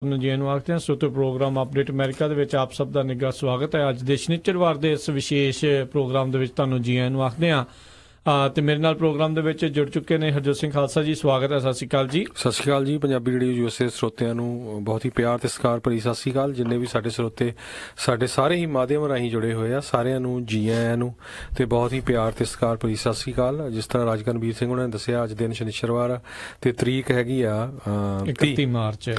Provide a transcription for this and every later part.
ਜੀ ਨੂੰ ਆਖਦੇ ਹਾਂ ਸੋਤੇ ਪ੍ਰੋਗਰਾਮ ਅਪਡੇਟ ਅਮਰੀਕਾ ਦੇ ਵਿੱਚ ਆਪ ਸਭ ਦਾ ਨਿੱਘਾ ਸਵਾਗਤ ਹੈ। ਅੱਜ ਦੇ ਸ਼ਨੀਚਰਵਾਰ ਦੇ ਇਸ ਵਿਸ਼ੇਸ਼ ਪ੍ਰੋਗਰਾਮ ਦੇ ਵਿੱਚ ਤੁਹਾਨੂੰ ਜੀ ਨੂੰ ਆਖਦੇ ਹਾਂ ਤੇ ਮੇਰੇ ਨਾਲ ਪ੍ਰੋਗਰਾਮ ਦੇ ਵਿੱਚ ਜੁੜ ਚੁੱਕੇ ਨੇ ਹਰਜੋਤ ਸਿੰਘ ਖਾਲਸਾ ਜੀ। ਸਵਾਗਤ ਹੈ। ਸਤਿ ਸ਼੍ਰੀ ਅਕਾਲ ਜੀ। ਸਤਿ ਸ਼੍ਰੀ ਅਕਾਲ ਜੀ। ਪੰਜਾਬੀ ਰੇਡੀਓ ਯੂਐਸਏ ਸਰੋਤਿਆਂ ਨੂੰ ਬਹੁਤ ਹੀ ਪਿਆਰ ਤੇ ਸਤਿਕਾਰ ਭਰੀ ਸਤਿ ਸ਼੍ਰੀ ਅਕਾਲ। ਜਿੰਨੇ ਵੀ ਸਾਡੇ ਸਰੋਤੇ ਸਾਡੇ ਸਾਰੇ ਹੀ ਮਾਧਿਅਮ ਰਾਹੀਂ ਜੁੜੇ ਹੋਏ ਆ, ਸਾਰਿਆਂ ਨੂੰ ਜੀ ਆਇਆਂ ਨੂੰ ਤੇ ਬਹੁਤ ਹੀ ਪਿਆਰ ਤੇ ਸਤਿਕਾਰ ਭਰੀ ਸਤਿ ਸ਼੍ਰੀ ਅਕਾਲ। ਜਿਸ ਤਰ੍ਹਾਂ ਰਾਜਕਰਨਵੀਰ ਸਿੰਘ ਉਹਨਾਂ ਨੇ ਦੱਸਿਆ, ਅੱਜ ਦਿਨ ਸ਼ਨੀਚਰਵਾਰ ਆ ਤੇ ਤਰੀਕ ਹੈਗੀ ਆ 31 ਮਾਰਚ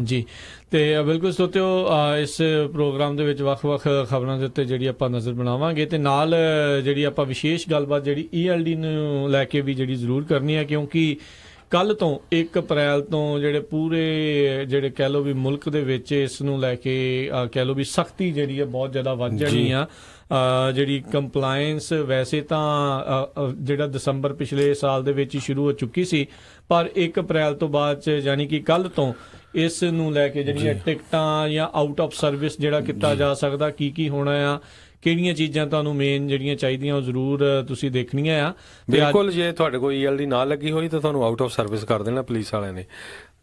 ਜੀ। ਤੇ ਬਿਲਕੁਲ ਸੋਤਿਓ, ਇਸ ਪ੍ਰੋਗਰਾਮ ਦੇ ਵਿੱਚ ਵੱਖ-ਵੱਖ ਖਬਰਾਂ ਦੇ ਉੱਤੇ ਜਿਹੜੀ ਆਪਾਂ ਨਜ਼ਰ ਬਣਾਵਾਂਗੇ ਤੇ ਨਾਲ ਜਿਹੜੀ ਆਪਾਂ ਵਿਸ਼ੇਸ਼ ਗੱਲਬਾਤ ਜਿਹੜੀ ELD ਨੂੰ ਲੈ ਕੇ ਵੀ ਜਿਹੜੀ ਜ਼ਰੂਰ ਕਰਨੀ ਹੈ, ਕਿਉਂਕਿ ਕੱਲ੍ਹ ਤੋਂ 1 ਅਪ੍ਰੈਲ ਤੋਂ ਜਿਹੜੇ ਪੂਰੇ ਜਿਹੜੇ ਕਹਿ ਲਓ ਵੀ ਮੁਲਕ ਦੇ ਵਿੱਚ ਇਸ ਨੂੰ ਲੈ ਕੇ ਕਹਿ ਲਓ ਵੀ ਸਖਤੀ ਜਿਹੜੀ ਹੈ ਬਹੁਤ ਜ਼ਿਆਦਾ ਵੱਧ ਜਾਣੀ ਆ। ਜਿਹੜੀ ਕੰਪਲਾਇੰਸ ਵੈਸੇ ਤਾਂ ਜਿਹੜਾ ਦਸੰਬਰ ਪਿਛਲੇ ਸਾਲ ਦੇ ਵਿੱਚ ਹੀ ਸ਼ੁਰੂ ਹੋ ਚੁੱਕੀ ਸੀ, ਪਰ 1 ਅਪ੍ਰੈਲ ਤੋਂ ਬਾਅਦ 'ਚ ਯਾਨੀ ਕਿ ਕੱਲ੍ਹ ਤੋਂ ਇਸ ਨੂੰ ਲੈ ਕੇ ਜਿਹੜੀਆਂ ਟਿਕਟਾਂ ਜਾਂ ਆਊਟ ਆਫ ਸਰਵਿਸ ਜਿਹੜਾ ਕੀਤਾ ਜਾ ਸਕਦਾ, ਕੀ ਹੋਣਾ ਆ, ਕਿਹੜੀਆਂ ਚੀਜ਼ਾਂ ਤੁਹਾਨੂੰ ਮੇਨ ਜਿਹੜੀਆਂ ਚਾਹੀਦੀਆਂ ਉਹ ਜ਼ਰੂਰ ਤੁਸੀਂ ਦੇਖਣੀਆਂ ਆ। ਬਿਲਕੁਲ, ਜੇ ਤੁਹਾਡੇ ਕੋਲ ELD ਨਾ ਲੱਗੀ ਹੋਈ ਤਾਂ ਤੁਹਾਨੂੰ ਆਊਟ ਆਫ ਸਰਵਿਸ ਕਰ ਦੇਣਾ ਪੁਲਿਸ ਵਾਲਿਆਂ ਨੇ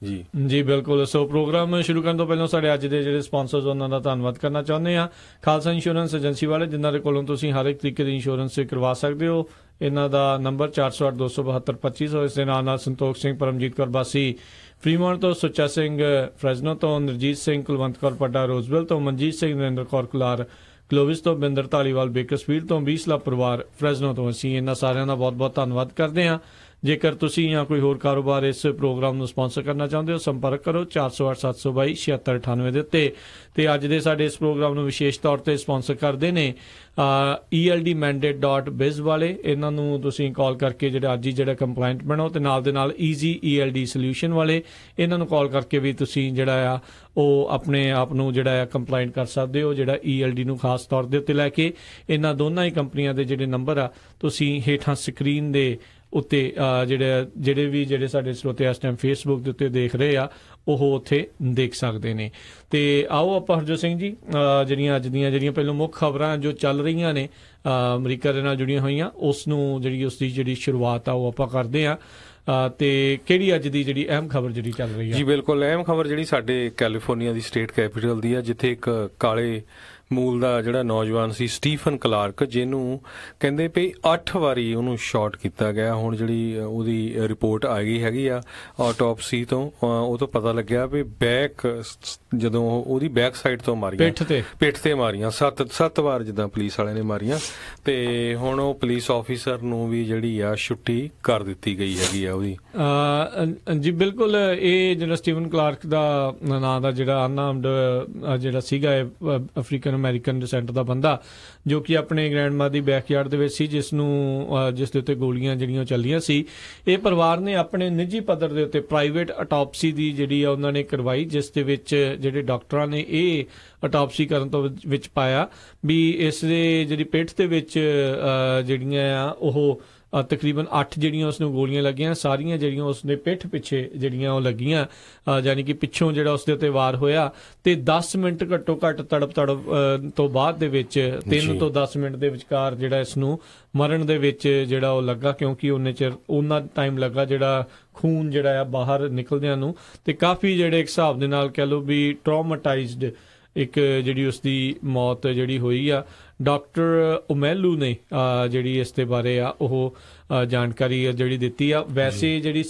ਜੀ ਬਿਲਕੁਲ। ਸੋ ਪ੍ਰੋਗਰਾਮ ਸ਼ੁਰੂ ਕਰਨ ਤੋਂ ਪਹਿਲਾਂ ਸਾਡੇ ਅੱਜ ਦੇ ਜਿਹੜੇ ਸਪਾਂਸਰਸ ਉਹਨਾਂ ਦਾ ਧੰਨਵਾਦ ਕਰਨਾ ਚਾਹੁੰਦੇ ਆ। ਖਾਲਸਾ ਇੰਸ਼ੋਰੈਂਸ ਏਜੰਸੀ ਵਾਲੇ, ਜਿਨ੍ਹਾਂ ਦੇ ਕੋਲੋਂ ਤੁਸੀਂ ਹਰ ਇੱਕ ਤਰੀਕੇ ਦੀ ਇੰਸ਼ੋਰੈਂਸ ਕਰਵਾ ਸਕਦੇ ਹੋ। ਇਹਨਾਂ ਦਾ ਨੰਬਰ 4082722525। ਇਸ ਦੇ ਨਾਲ ਸੰਤੋਖ ਸਿੰਘ, ਪਰਮਜੀਤ ਕੌਰ ਬਾਸੀ ਫਰੀਮੌਂਟ ਤੋਂ, ਸੁੱਚਾ ਸਿੰਘ ਫਰੈਜ਼ਨੋ ਤੋਂ, ਨਰਜੀਤ ਸਿੰਘ ਕੁਲਵੰਤ ਕੌਰ ਪੱਡਾ ਰੋਜ਼ਵੈਲ ਤੋਂ, ਮਨਜੀਤ ਸਿੰਘ ਨਰਿੰਦਰ ਕੌਰ ਕੁਲਾਰ ਕਲੋਵਿਸ ਤੋਂ, ਬਿੰਦਰ ਧਾਲੀਵਾਲ ਬੇਕਰਸਫੀਲਡ ਤੋਂ, ਬੀਸਲਾ ਪਰਿਵਾਰ ਫਰੈਜ਼ਨੋ ਤੋਂ। ਅਸੀਂ ਇਹਨਾਂ ਸਾਰਿਆਂ ਦਾ ਬਹੁਤ ਬਹੁਤ ਧੰਨਵਾਦ ਕਰਦੇ ਹਾਂ। ਜੇਕਰ ਤੁਸੀਂ ਜਾਂ ਕੋਈ ਹੋਰ ਕਾਰੋਬਾਰ ਇਸ ਪ੍ਰੋਗਰਾਮ ਨੂੰ ਸਪਾਂਸਰ ਕਰਨਾ ਚਾਹੁੰਦੇ ਹੋ, ਸੰਪਰਕ ਕਰੋ 4087227698 ਦੇ ਉੱਤੇ। ਤੇ ਅੱਜ ਦੇ ਸਾਡੇ ਇਸ ਪ੍ਰੋਗਰਾਮ ਨੂੰ ਵਿਸ਼ੇਸ਼ ਤੌਰ ਤੇ ਸਪਾਂਸਰ ਕਰਦੇ ਨੇ ELDmandate.biz ਵਾਲੇ। ਇਹਨਾਂ ਨੂੰ ਤੁਸੀਂ ਕਾਲ ਕਰਕੇ ਜਿਹੜਾ ਅੱਜ ਹੀ ਜਿਹੜਾ ਕੰਪਲਾਇੰਟ ਬਣੋ, ਤੇ ਨਾਲ ਦੇ ਨਾਲ ਈਜ਼ੀ ELD ਸੋਲਿਊਸ਼ਨ ਵਾਲੇ, ਇਹਨਾਂ ਨੂੰ ਕਾਲ ਕਰਕੇ ਵੀ ਤੁਸੀਂ ਜਿਹੜਾ ਆ ਉਹ ਆਪਣੇ ਆਪ ਨੂੰ ਜਿਹੜਾ ਆ ਕੰਪਲਾਇੰਟ ਕਰ ਸਕਦੇ ਹੋ, ਜਿਹੜਾ ELD ਨੂੰ ਖਾਸ ਤੌਰ ਦੇ ਉੱਤੇ ਲੈ ਕੇ। ਇਹਨਾਂ ਦੋਨਾਂ ਹੀ ਕੰਪਨੀਆਂ ਦੇ ਜਿਹੜੇ ਨੰਬਰ ਆ ਤੁਸੀਂ ਹੇਠਾਂ ਸਕਰੀਨ ਦੇ ਉੱਤੇ ਜਿਹੜੇ ਸਾਡੇ ਸਰੋਤੇ ਇਸ ਟਾਈਮ ਫੇਸਬੁੱਕ ਦੇ ਉੱਤੇ ਦੇਖ ਰਹੇ ਆ, ਉਹ ਉੱਥੇ ਦੇਖ ਸਕਦੇ ਨੇ। ਤੇ ਆਓ ਆਪਾਂ ਹਰਜੋਤ ਸਿੰਘ ਜੀ ਜਿਹੜੀਆਂ ਅੱਜ ਦੀਆਂ ਜਿਹੜੀਆਂ ਪਹਿਲਾਂ ਮੁੱਖ ਖਬਰਾਂ ਜੋ ਚੱਲ ਰਹੀਆਂ ਨੇ ਅਮਰੀਕਾ ਦੇ ਨਾਲ ਜੁੜੀਆਂ ਹੋਈਆਂ, ਉਸ ਨੂੰ ਉਸਦੀ ਜਿਹੜੀ ਸ਼ੁਰੂਆਤ ਆ ਉਹ ਆਪਾਂ ਕਰਦੇ ਹਾਂ। ਤੇ ਕਿਹੜੀ ਅੱਜ ਦੀ ਜਿਹੜੀ ਅਹਿਮ ਖਬਰ ਜਿਹੜੀ ਚੱਲ ਰਹੀ ਹੈ? ਜੀ ਬਿਲਕੁਲ, ਅਹਿਮ ਖਬਰ ਜਿਹੜੀ ਸਾਡੇ ਕੈਲੀਫੋਰਨੀਆ ਦੀ ਸਟੇਟ ਕੈਪੀਟਲ ਦੀ ਆ, ਜਿੱਥੇ ਇੱਕ ਕਾਲੇ ਮੂਲ ਦਾ ਜਿਹੜਾ ਨੌਜਵਾਨ ਸੀ ਸਟੀਫਨ ਕਲਾਰਕ, ਜਿਹਨੂੰ ਕਹਿੰਦੇ ਵੀ 8 ਵਾਰੀ ਉਹਨੂੰ ਸ਼ਾਟ ਕੀਤਾ ਗਿਆ। ਹੁਣ ਜਿਹੜੀ ਉਹਦੀ ਰਿਪੋਰਟ ਆ ਗਈ ਹੈਗੀ ਆ ਆਟੋਪਸੀ ਤੋਂ, ਉਹ ਤੋਂ ਪਤਾ ਲੱਗਿਆ ਵੀ ਜਦੋਂ ਉਹਦੀ ਬੈਕ ਸਾਈਡ ਤੋਂ ਮਾਰੀਆਂ, ਪਿੱਠ ਤੇ ਮਾਰੀਆਂ 7 ਵਾਰ ਜਿੱਦਾਂ ਪੁਲਿਸ ਵਾਲਿਆਂ ਨੇ ਮਾਰੀਆਂ। ਤੇ ਹੁਣ ਉਹ ਪੁਲਿਸ ਆਫੀਸਰ ਨੂੰ ਵੀ ਜਿਹੜੀ ਆ ਛੁੱਟੀ ਕਰ ਦਿੱਤੀ ਗਈ ਹੈਗੀ ਆ ਉਹਦੀ। ਜੀ ਬਿਲਕੁਲ, ਇਹ ਜਿਹੜਾ ਸਟੀਫਨ ਕਲਾਰਕ ਦਾ ਨਾਂ ਦਾ ਜਿਹੜਾ ਅਨਆਰਮਡ ਜਿਹੜਾ ਸੀਗਾ ਅਫਰੀਕਨ ਅਮਰੀਕਨ ਡਿਸੈਂਟ ਦਾ ਬੰਦਾ, ਜੋ ਕਿ ਆਪਣੇ ਗ੍ਰੈਂਡਮਾ ਦੀ ਬੈਕਯਾਰਡ ਦੇ ਵਿੱਚ ਸੀ, ਜਿਸ ਦੇ ਉੱਤੇ ਗੋਲੀਆਂ ਜਿਹੜੀਆਂ ਚੱਲੀਆਂ ਸੀ। ਇਹ ਪਰਿਵਾਰ ਨੇ ਆਪਣੇ ਨਿੱਜੀ ਪੱਧਰ ਦੇ ਉੱਤੇ ਪ੍ਰਾਈਵੇਟ ਆਟੋਪਸੀ ਦੀ ਜਿਹੜੀ ਆ ਉਹਨਾਂ ਨੇ ਕਰਵਾਈ, ਜਿਸ ਦੇ ਵਿੱਚ ਜਿਹੜੇ ਡਾਕਟਰਾਂ ਨੇ ਇਹ ਆਟੋਪਸੀ ਕਰਨ ਤੋਂ ਵਿੱਚ ਪਾਇਆ ਵੀ ਇਸ ਦੇ ਜਿਹੜੀ ਪਿੱਠ ਦੇ ਵਿੱਚ ਜਿਹੜੀਆਂ ਆ ਉਹ ਤਕਰੀਬਨ 8 ਜਿਹੜੀਆਂ ਉਸਨੂੰ ਗੋਲੀਆਂ ਲੱਗੀਆਂ, ਸਾਰੀਆਂ ਜਿਹੜੀਆਂ ਉਸਦੇ ਪਿੱਠ ਪਿੱਛੇ ਜਿਹੜੀਆਂ ਉਹ ਲੱਗੀਆਂ, ਯਾਨੀ ਕਿ ਪਿੱਛੋਂ ਜਿਹੜਾ ਉਸਦੇ ਉੱਤੇ ਵਾਰ ਹੋਇਆ। ਤੇ 10 ਮਿੰਟ ਘੱਟੋ ਘੱਟ ਤੜਪ ਤੋਂ ਬਾਅਦ ਦੇ ਵਿੱਚ 3 ਤੋਂ 10 ਮਿੰਟ ਦੇ ਵਿਚਕਾਰ ਜਿਹੜਾ ਇਸ ਨੂੰ ਮਰਨ ਦੇ ਵਿੱਚ ਜਿਹੜਾ ਉਹ ਲੱਗਾ, ਕਿਉਂਕਿ ਉਹਨਾਂ ਟਾਈਮ ਲੱਗਾ ਜਿਹੜਾ ਖੂਨ ਜਿਹੜਾ ਆ ਬਾਹਰ ਨਿਕਲਦਿਆਂ ਨੂੰ। ਤੇ ਕਾਫੀ ਜਿਹੜੇ ਇੱਕ ਹਿਸਾਬ ਦੇ ਨਾਲ ਕਹਿ ਲਓ ਵੀ ਟਰਾਮਾਟਾਈਜ਼ਡ ਇੱਕ ਜਿਹੜੀ ਉਸਦੀ ਮੌਤ ਜਿਹੜੀ ਹੋਈ ਆ। ਡਾਕਟਰ ਓਮੈਲੂ ਨੇ ਜਿਹੜੀ ਇਸ ਦੇ ਬਾਰੇ ਆ ਉਹ ਜਾਣਕਾਰੀ ਜਿਹੜੀ ਦਿੱਤੀ ਆ। ਵੈਸੇ ਜਿਹੜੀ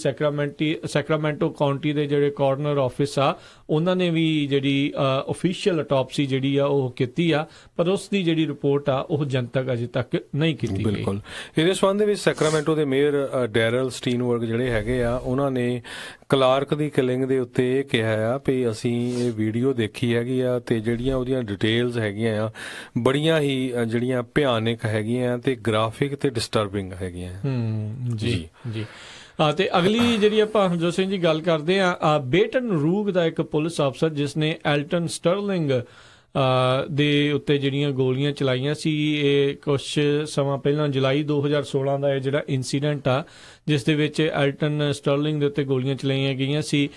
ਸੈਕਰਾਮੈਂਟੋ ਕਾਉਂਟੀ ਦੇ ਜਿਹੜੇ ਕੋਰਨਰ ਆਫਿਸ ਆ, ਉਹਨਾਂ ਨੇ ਵੀ ਜਿਹੜੀ ਓਫੀਸ਼ੀਅਲ ਆਟੋਪਸੀ ਜਿਹੜੀ ਆ ਉਹ ਕੀਤੀ ਆ, ਪਰ ਉਸ ਦੀ ਜਿਹੜੀ ਰਿਪੋਰਟ ਆ ਉਹ ਜਨਤਕ ਅਜੇ ਤੱਕ ਨਹੀਂ ਕੀਤੀ ਗਈ। ਬਿਲਕੁਲ, ਇਹਦੇ ਸੰਬੰਧ ਦੇ ਵਿੱਚ ਸੈਕਰਾਮੈਂਟੋ ਦੇ ਮੇਅਰ ਡੈਰਲ ਸਟੀਨਵਰਗ ਜਿਹੜੇ ਹੈਗੇ ਆ, ਉਹਨਾਂ ਨੇ ਕਲਾਰਕ ਦੀ ਕਿਲਿੰਗ ਦੇ ਉੱਤੇ ਇਹ ਕਿਹਾ ਆ ਵੀ ਅਸੀਂ ਇਹ ਵੀਡੀਓ ਦੇਖੀ ਹੈਗੀ ਆ ਤੇ ਜਿਹੜੀਆਂ ਉਹਦੀਆਂ ਡਿਟੇਲਸ ਹੈਗੀਆਂ ਆ ਬੜੀਆਂ ਹੀ ਜਿਹੜੀਆਂ ਭਿਆਨਕ ਹੈਗੀਆਂ ਤੇ ਗ੍ਰਾਫਿਕ ਤੇ ਡਿਸਟਰਬਿੰਗ ਹੈਗੀਆਂ। ਜੀ ਤੇ ਅਗਲੀ ਜਿਹੜੀ ਆਪਾਂ ਹਰਜੋਤ ਸਿੰਘ ਜੀ ਗੱਲ ਕਰਦੇ ਆ, ਬੇਟਨ ਰੂਗ ਦਾ ਇੱਕ ਪੁਲਿਸ ਅਫਸਰ ਜਿਸ ਨੇ ਐਲਟਨ ਸਟਰਲਿੰਗ ਦੇ ਉੱਤੇ ਜਿਹੜੀਆਂ ਗੋਲੀਆਂ ਚਲਾਈਆਂ ਸੀ। ਇਹ ਕੁਛ ਸਮਾਂ ਪਹਿਲਾਂ ਜੁਲਾਈ 2016 ਦਾ ਇਹ ਜਿਹੜਾ ਇਨਸੀਡੈਂਟ ਆ, ਜਿਸ ਦੇ ਵਿੱਚ ਐਲਟਨ ਸਟਰਲਿੰਗ ਦੇ ਉੱਤੇ ਗੋਲੀਆਂ ਚਲਾਈਆਂ ਗਈਆਂ ਸੀ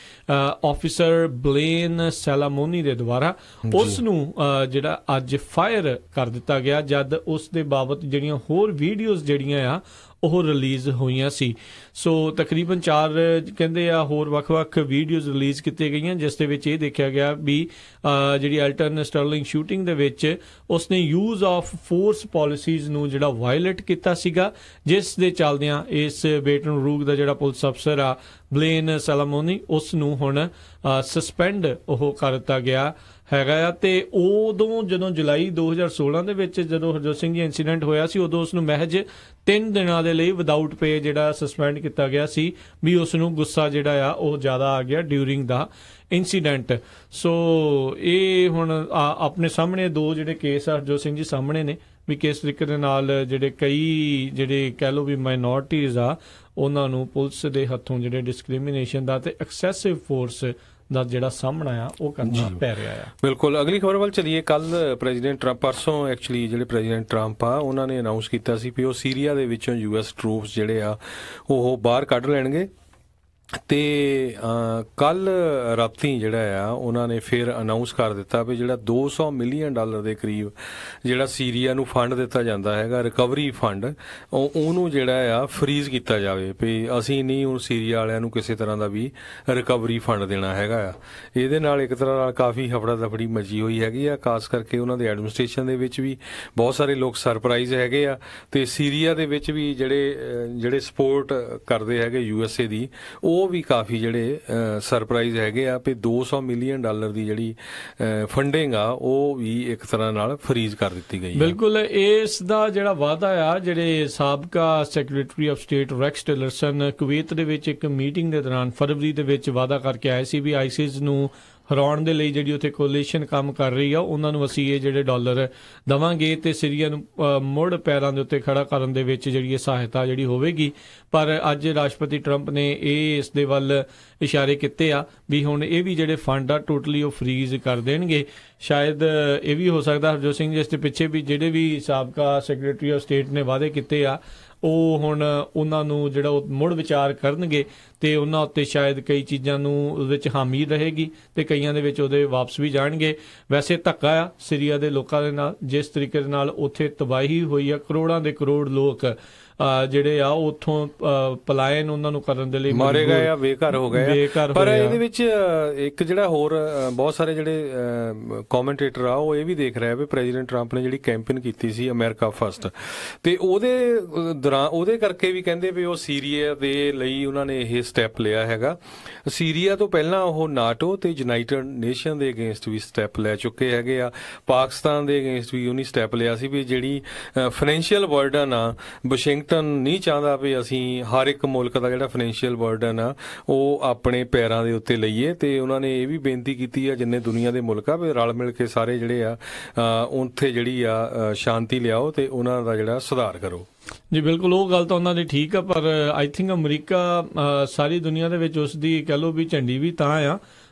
ਆਫਿਸਰ ਬਲੇਨ ਸੈਲਾਮੋਨੀ ਦੇ ਦੁਆਰਾ। ਉਸ ਨੂੰ ਜਿਹੜਾ ਅੱਜ ਫਾਇਰ ਕਰ ਦਿੱਤਾ ਗਿਆ, ਜਦ ਉਸ ਦੇ ਬਾਬਤ ਜਿਹੜੀਆਂ ਹੋਰ ਵੀਡੀਓਜ਼ ਜਿਹੜੀਆਂ ਆ ਉਹ ਰਿਲੀਜ਼ ਹੋਈਆਂ ਸੀ। ਸੋ ਤਕਰੀਬਨ 4 ਕਹਿੰਦੇ ਆ ਹੋਰ ਵੱਖ-ਵੱਖ ਵੀਡੀਓਜ਼ ਰਿਲੀਜ਼ ਕੀਤੀਆਂ ਗਈਆਂ, ਜਿਸ ਦੇ ਵਿੱਚ ਇਹ ਦੇਖਿਆ ਗਿਆ ਵੀ ਜਿਹੜੀ ਐਲਟਨ ਸਟਰਲਿੰਗ ਸ਼ੂਟਿੰਗ ਦੇ ਵਿੱਚ ਉਸਨੇ ਯੂਜ਼ ਆਫ ਫੋਰਸ ਪਾਲਿਸੀਜ਼ ਨੂੰ ਜਿਹੜਾ ਵਾਇਲੇਟ ਕੀਤਾ ਸੀਗਾ, ਜਿਸ ਦੇ ਚੱਲਦਿਆਂ ਇਸ ਬੇਟਨ ਰੂਗ ਦਾ ਜਿਹੜਾ ਪੁਲਿਸ ਅਫਸਰ ਆ ਬਲੇਨ ਸੈਲਾਮੋਨੀ, ਉਸ ਨੂੰ ਹੁਣ ਸਸਪੈਂਡ ਉਹ ਕਰ ਦਿੱਤਾ ਗਿਆ ਹੈਗਾ ਆ। ਤੇ ਉਦੋਂ ਜਦੋਂ ਜੁਲਾਈ 2016 ਦੇ ਵਿੱਚ ਜਦੋਂ ਹਰਜੋਤ ਸਿੰਘ ਜੀ ਇੰਸੀਡੈਂਟ ਹੋਇਆ ਸੀ, ਉਦੋਂ ਉਸ ਨੂੰ ਮਹਿਜ 3 ਦਿਨਾਂ ਦੇ ਲਈ ਵਿਦਆਊਟ ਪੇ ਜਿਹੜਾ ਸਸਪੈਂਡ ਕੀਤਾ ਗਿਆ ਸੀ ਵੀ ਉਸ ਨੂੰ ਗੁੱਸਾ ਜਿਹੜਾ ਆ ਉਹ ਜ਼ਿਆਦਾ ਆ ਗਿਆ ਡਿਊਰਿੰਗ ਦਾ ਇੰਸੀਡੈਂਟ। ਸੋ ਇਹ ਹੁਣ ਆਪਣੇ ਸਾਹਮਣੇ 2 ਜਿਹੜੇ ਕੇਸ ਆ ਹਰਜੋਤ ਸਿੰਘ ਜੀ ਸਾਹਮਣੇ ਨੇ ਵੀ ਕਿਸ ਤਰੀਕੇ ਦੇ ਨਾਲ ਜਿਹੜੇ ਕਈ ਜਿਹੜੇ ਕਹਿ ਲਓ ਵੀ ਮਾਈਨੋਰਟੀਜ਼ ਆ ਉਹਨਾਂ ਨੂੰ ਪੁਲਿਸ ਦੇ ਹੱਥੋਂ ਜਿਹੜੇ ਡਿਸਕ੍ਰਿਮੀਨੇਸ਼ਨ ਦਾ ਤੇ ਐਕਸੈਸਿਵ ਫੋਰਸ ਦਾ ਜਿਹੜਾ ਸਾਹਮਣਾ ਆ ਉਹ ਕਰਨਾ ਪੈ ਰਿਹਾ ਆ। ਬਿਲਕੁਲ, ਅਗਲੀ ਖਬਰ ਵੱਲ ਚਲੀਏ। ਕੱਲ ਪ੍ਰੈਜ਼ੀਡੈਂਟ ਟਰੰਪ, ਪਰਸੋਂ ਐਕਚੁਅਲੀ ਜਿਹੜੇ ਪ੍ਰੈਜ਼ੀਡੈਂਟ ਟਰੰਪ ਆ ਉਹਨਾਂ ਨੇ ਅਨਾਉਂਸ ਕੀਤਾ ਸੀ ਵੀ ਉਹ ਸੀਰੀਆ ਦੇ ਵਿੱਚੋਂ US ਟਰੂਪਸ ਜਿਹੜੇ ਆ ਉਹ ਬਾਹਰ ਕੱਢ ਲੈਣਗੇ। ਤੇ ਕੱਲ ਰਾਤੀ ਜਿਹੜਾ ਆ ਉਹਨਾਂ ਨੇ ਫਿਰ ਅਨਾਉਂਸ ਕਰ ਦਿੱਤਾ ਵੀ ਜਿਹੜਾ $200 ਮਿਲੀਅਨ ਦੇ ਕਰੀਬ ਜਿਹੜਾ ਸੀਰੀਆ ਨੂੰ ਫੰਡ ਦਿੱਤਾ ਜਾਂਦਾ ਹੈਗਾ, ਰਿਕਵਰੀ ਫੰਡ, ਉਹਨੂੰ ਜਿਹੜਾ ਆ ਫਰੀਜ਼ ਕੀਤਾ ਜਾਵੇ ਵੀ ਅਸੀਂ ਨਹੀਂ ਹੁਣ ਸੀਰੀਆ ਵਾਲਿਆਂ ਨੂੰ ਕਿਸੇ ਤਰ੍ਹਾਂ ਦਾ ਵੀ ਰਿਕਵਰੀ ਫੰਡ ਦੇਣਾ ਹੈਗਾ ਆ। ਇਹਦੇ ਨਾਲ ਇੱਕ ਤਰ੍ਹਾਂ ਨਾਲ ਕਾਫੀ ਹਫੜਾ ਦਫੜੀ ਮਚੀ ਹੋਈ ਹੈਗੀ ਆ, ਖਾਸ ਕਰਕੇ ਉਹਨਾਂ ਦੇ ਐਡਮਿਨਿਸਟ੍ਰੇਸ਼ਨ ਦੇ ਵਿੱਚ ਵੀ ਬਹੁਤ ਸਾਰੇ ਲੋਕ ਸਰਪ੍ਰਾਈਜ਼ ਹੈਗੇ ਆ, ਤੇ ਸੀਰੀਆ ਦੇ ਵਿੱਚ ਵੀ ਜਿਹੜੇ ਸਪੋਰਟ ਕਰਦੇ ਹੈਗੇ USA ਦੀ, ਉਹ ਵੀ ਕਾਫੀ ਜਿਹੜੇ ਸਰਪ੍ਰਾਈਜ਼ ਹੈਗੇ ਆ ਵੀ $200 ਮਿਲੀਅਨ ਦੀ ਜਿਹੜੀ ਫੰਡਿੰਗ ਆ ਉਹ ਵੀ ਇੱਕ ਤਰ੍ਹਾਂ ਨਾਲ ਫਰੀਜ਼ ਕਰ ਦਿੱਤੀ ਗਈ ਹੈ। ਬਿਲਕੁਲ, ਇਸ ਦਾ ਜਿਹੜਾ ਵਾਅਦਾ ਆ ਜਿਹੜੇ ਸਾਬਕਾ secretary of state Rex Tillerson Kuwait ਦੇ ਵਿੱਚ ਇੱਕ ਮੀਟਿੰਗ ਦੇ ਦੌਰਾਨ ਫਰਵਰੀ ਦੇ ਵਿੱਚ ਵਾਅਦਾ ਕਰਕੇ ਆਏ ਸੀ ਵੀ ਆਈਸਿਸ ਨੂੰ ਹਰਾਉਣ ਦੇ ਲਈ ਜਿਹੜੀ ਉੱਥੇ ਕੋਲੀਸ਼ਨ ਕੰਮ ਕਰ ਰਹੀ ਆ ਉਹਨਾਂ ਨੂੰ ਅਸੀਂ ਇਹ ਜਿਹੜੇ ਡਾਲਰ ਦੇਵਾਂਗੇ ਤੇ ਸੀਰੀਆ ਨੂੰ ਮੁੜ ਪੈਰਾਂ ਦੇ ਉੱਤੇ ਖੜਾ ਕਰਨ ਦੇ ਵਿੱਚ ਜਿਹੜੀ ਇਹ ਸਹਾਇਤਾ ਜਿਹੜੀ ਹੋਵੇਗੀ। ਪਰ ਅੱਜ ਰਾਸ਼ਟਰਪਤੀ ਟਰੰਪ ਨੇ ਇਸ ਦੇ ਵੱਲ ਇਸ਼ਾਰੇ ਕੀਤੇ ਆ ਵੀ ਹੁਣ ਇਹ ਵੀ ਜਿਹੜੇ ਫੰਡ ਆ ਟੋਟਲੀ ਉਹ ਫਰੀਜ਼ ਕਰ ਦੇਣਗੇ। ਸ਼ਾਇਦ ਇਹ ਵੀ ਹੋ ਸਕਦਾ ਹਰਜੋਤ ਸਿੰਘ ਜੀ ਇਸ ਦੇ ਪਿੱਛੇ ਵੀ ਜਿਹੜੇ ਵੀ ਸਾਬਕਾ ਸੈਕਟਰੀ ਆਫ ਸਟੇਟ ਨੇ ਵਾਅਦੇ ਕੀਤੇ ਆ ਉਹ ਹੁਣ ਉਹਨਾਂ ਨੂੰ ਜਿਹੜਾ ਉਹ ਮੁੜ ਵਿਚਾਰ ਕਰਨਗੇ ਤੇ ਉਹਨਾਂ ਉੱਤੇ ਸ਼ਾਇਦ ਕਈ ਚੀਜ਼ਾਂ ਨੂੰ ਉਹਦੇ ਵਿੱਚ ਹਾਮੀ ਰਹੇਗੀ ਤੇ ਕਈਆਂ ਦੇ ਵਿੱਚ ਉਹਦੇ ਵਾਪਸ ਵੀ ਜਾਣਗੇ। ਵੈਸੇ ਧੱਕਾ ਆ ਸੀਰੀਆ ਦੇ ਲੋਕਾਂ ਦੇ ਨਾਲ, ਜਿਸ ਤਰੀਕੇ ਦੇ ਨਾਲ ਉੱਥੇ ਤਬਾਹੀ ਹੋਈ ਆ, ਕਰੋੜਾਂ ਦੇ ਕਰੋੜ ਲੋਕ ਜਿਹੜੇ ਆ ਉੱਥੋਂ ਪਲਾਇਨ ਉਹਨਾਂ ਨੂੰ ਕਰਨ ਦੇ ਲਈ ਮਾਰੇ ਗਏ ਆ, ਬੇਘਰ ਹੋ ਗਏ ਆ। ਪਰ ਇਹਦੇ ਵਿੱਚ ਇੱਕ ਜਿਹੜਾ ਹੋਰ ਬਹੁਤ ਸਾਰੇ ਜਿਹੜੇ ਕਮੈਂਟੇਟਰ ਆ ਉਹ ਇਹ ਵੀ ਦੇਖ ਰਿਹਾ ਵੀ ਪ੍ਰੈਜ਼ੀਡੈਂਟ ਟਰੰਪ ਨੇ ਜਿਹੜੀ ਕੈਂਪੇਨ ਕੀਤੀ ਸੀ ਅਮਰੀਕਾ ਫਸਟ, ਤੇ ਉਹਦੇ ਕਰਕੇ ਵੀ ਕਹਿੰਦੇ ਵੀ ਉਹ ਸੀਰੀਆ ਦੇ ਲਈ ਉਹਨਾਂ ਨੇ ਇਹ ਸਟੈਪ ਲਿਆ ਹੈਗਾ। ਸੀਰੀਆ ਤੋਂ ਪਹਿਲਾਂ ਉਹ ਨਾਟੋ ਤੇ ਯੂਨਾਈਟਿਡ ਨੇਸ਼ਨ ਦੇ ਅਗੇਂਸਟ ਵੀ ਸਟੈਪ ਲੈ ਚੁੱਕੇ ਹੈਗੇ ਆ, ਪਾਕਿਸਤਾਨ ਦੇ ਅਗੇਂਸਟ ਵੀ ਉਹਨੇ ਸਟੈਪ ਲਿਆ ਸੀ ਵੀ ਜਿਹੜੀ ਫਾਈਨੈਂਸ਼ੀਅਲ ਬਰਡਨ ਆ, ਵਾਸ਼ਿੰਗਟਨ ਨਹੀਂ ਚਾਹੁੰਦਾ ਵੀ ਅਸੀਂ ਹਰ ਇੱਕ ਮੁਲਕ ਦਾ ਜਿਹੜਾ ਫਾਈਨੈਂਸ਼ੀਅਲ ਬਰਡਨ ਆ ਉਹ ਆਪਣੇ ਪੈਰਾਂ ਦੇ ਉੱਤੇ ਲਈਏ, ਤੇ ਉਹਨਾਂ ਨੇ ਇਹ ਵੀ ਬੇਨਤੀ ਕੀਤੀ ਆ ਜਿੰਨੇ ਦੁਨੀਆ ਦੇ ਮੁਲਕ ਆ ਵੀ ਰਲ ਮਿਲ ਕੇ ਸਾਰੇ ਜਿਹੜੇ ਆ ਉੱਥੇ ਜਿਹੜੀ ਆ ਸ਼ਾਂਤੀ ਲਿਆਓ ਤੇ ਉਹਨਾਂ ਦਾ ਜਿਹੜਾ ਸੁਧਾਰ ਕਰੋ। ਜੀ ਬਿਲਕੁਲ, ਉਹ ਗੱਲ ਤਾਂ ਉਹਨਾਂ ਦੀ ਠੀਕ ਆ, ਪਰ ਆਈ ਥਿੰਕ ਅਮਰੀਕਾ ਸਾਰੀ ਦੁਨੀਆ ਦੇ ਵਿੱਚ ਉਸ ਦੀ ਕਹਿ ਲਓ ਵੀ ਝੰਡੀ ਵੀ ਤਾਂ ਆ